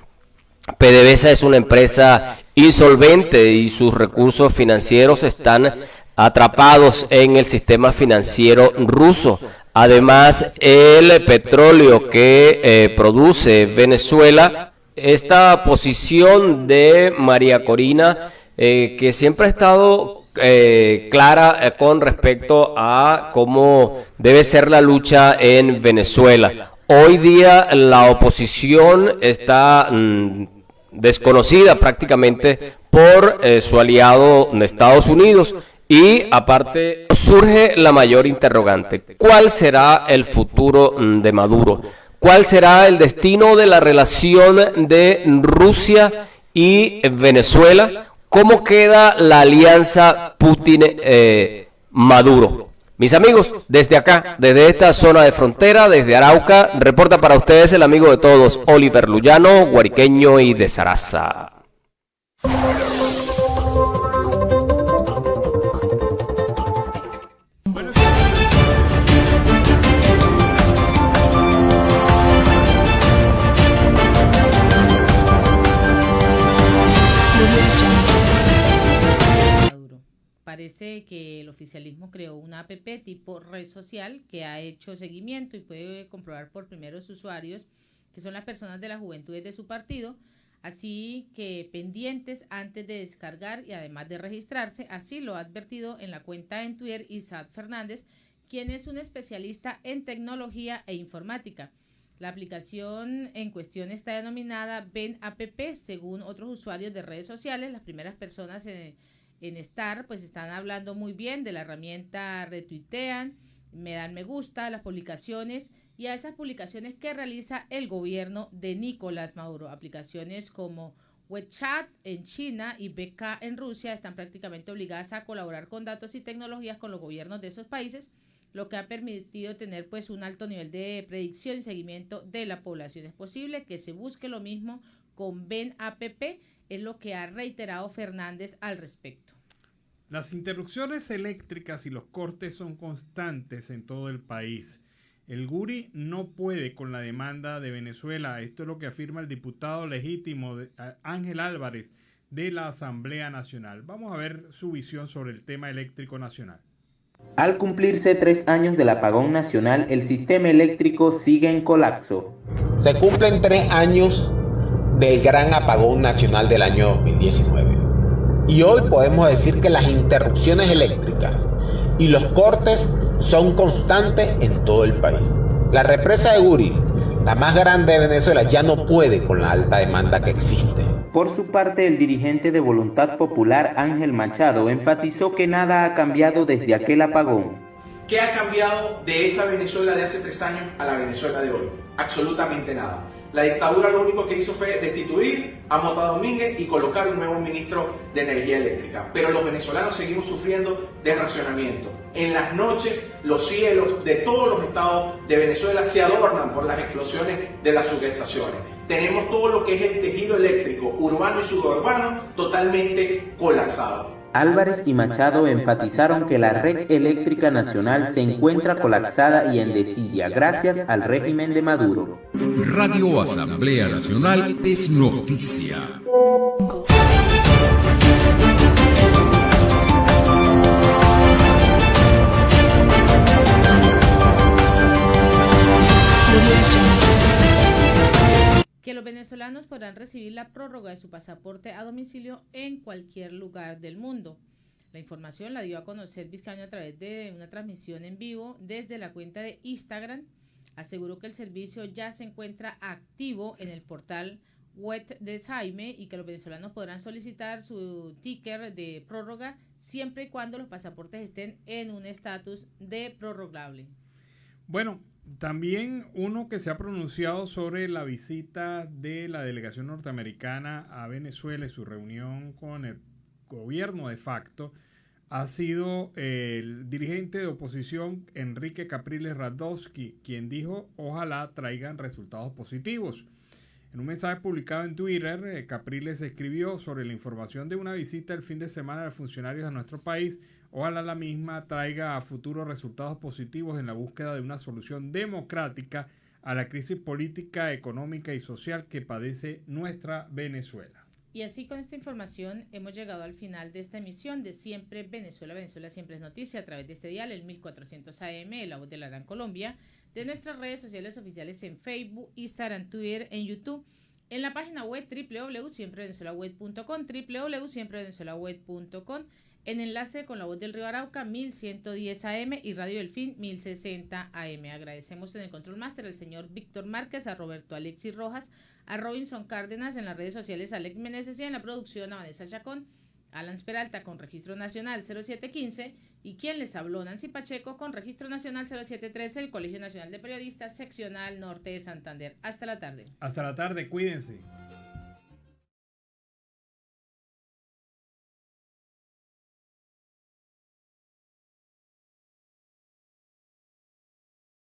PDVSA es una empresa insolvente y sus recursos financieros están atrapados en el sistema financiero ruso. Además, el petróleo que produce Venezuela, esta posición de María Corina, que siempre ha estado clara con respecto a cómo debe ser la lucha en Venezuela. Hoy día la oposición está desconocida prácticamente por su aliado de Estados Unidos. Y aparte surge la mayor interrogante: ¿cuál será el futuro de Maduro? ¿Cuál será el destino de la relación de Rusia y Venezuela? ¿Cómo queda la alianza Putin-Maduro? Mis amigos, desde acá, desde esta zona de frontera, desde Arauca, reporta para ustedes el amigo de todos, Oliver Luyano, guariqueño y de Zaraza. Parece que el oficialismo creó una app tipo red social que ha hecho seguimiento y puede comprobar por primeros usuarios, que son las personas de las juventudes de su partido, así que pendientes antes de descargar y además de registrarse. Así lo ha advertido en la cuenta en Twitter Isaac Fernández, quien es un especialista en tecnología e informática. La aplicación en cuestión está denominada Ven App. Según otros usuarios de redes sociales, las primeras personas en estar, pues están hablando muy bien de la herramienta, retuitean, me dan me gusta las publicaciones y a esas publicaciones que realiza el gobierno de Nicolás Maduro. Aplicaciones como WeChat en China y BK en Rusia están prácticamente obligadas a colaborar con datos y tecnologías con los gobiernos de esos países, lo que ha permitido tener pues un alto nivel de predicción y seguimiento de la población. Es posible que se busque lo mismo con Ven App, es lo que ha reiterado Fernández al respecto. Las interrupciones eléctricas y los cortes son constantes en todo el país. El Guri no puede con la demanda de Venezuela. Esto es lo que afirma el diputado legítimo Ángel Álvarez de la Asamblea Nacional. Vamos a ver su visión sobre el tema eléctrico nacional. Al cumplirse 3 años del apagón nacional, el sistema eléctrico sigue en colapso. Se cumplen 3 años del gran apagón nacional del año 2019. Y hoy podemos decir que las interrupciones eléctricas y los cortes son constantes en todo el país. La represa de Guri, la más grande de Venezuela, ya no puede con la alta demanda que existe. Por su parte, el dirigente de Voluntad Popular, Ángel Machado, enfatizó que nada ha cambiado desde aquel apagón. ¿Qué ha cambiado de esa Venezuela de hace 3 años a la Venezuela de hoy? Absolutamente nada. La dictadura lo único que hizo fue destituir a Mota Domínguez y colocar un nuevo ministro de Energía Eléctrica. Pero los venezolanos seguimos sufriendo de racionamiento. En las noches, los cielos de todos los estados de Venezuela se adornan por las explosiones de las subestaciones. Tenemos todo lo que es el tejido eléctrico urbano y suburbano totalmente colapsado. Álvarez y Machado enfatizaron que la red eléctrica nacional se encuentra colapsada y en desidia gracias al régimen de Maduro. Radio Asamblea Nacional es noticia. que los venezolanos podrán recibir la prórroga de su pasaporte a domicilio en cualquier lugar del mundo. La información la dio a conocer Vizcaíno a través de una transmisión en vivo desde la cuenta de Instagram. Aseguró que el servicio ya se encuentra activo en el portal web de Jaime y que los venezolanos podrán solicitar su ticket de prórroga siempre y cuando los pasaportes estén en un estatus de prorrogable. Bueno, también uno que se ha pronunciado sobre la visita de la delegación norteamericana a Venezuela y su reunión con el gobierno de facto ha sido el dirigente de oposición Enrique Capriles Radowski, quien dijo ojalá traigan resultados positivos. En un mensaje publicado en Twitter, Capriles escribió sobre la información de una visita el fin de semana de funcionarios a nuestro país. Ojalá la misma traiga a futuro resultados positivos en la búsqueda de una solución democrática a la crisis política, económica y social que padece nuestra Venezuela. Y así con esta información hemos llegado al final de esta emisión de Siempre Venezuela. Venezuela siempre es noticia a través de este dial, el 1400 AM, La Voz de la Gran Colombia, de nuestras redes sociales oficiales en Facebook, Instagram, Twitter, en YouTube, en la página web www.siemprevenezuelaweb.com, www.siemprevenezuelaweb.com, en enlace con La Voz del Río Arauca, 1110 AM y Radio Delfín, 1060 AM. Agradecemos en el Control Master al señor Víctor Márquez, a Roberto Alexis Rojas, a Robinson Cárdenas, en las redes sociales Alex Meneses y en la producción a Vanessa Chacón, Alan Peralta con Registro Nacional 0715 y quien les habló, Nancy Pacheco, con Registro Nacional 0713, el Colegio Nacional de Periodistas, Seccional Norte de Santander. Hasta la tarde. Hasta la tarde, cuídense.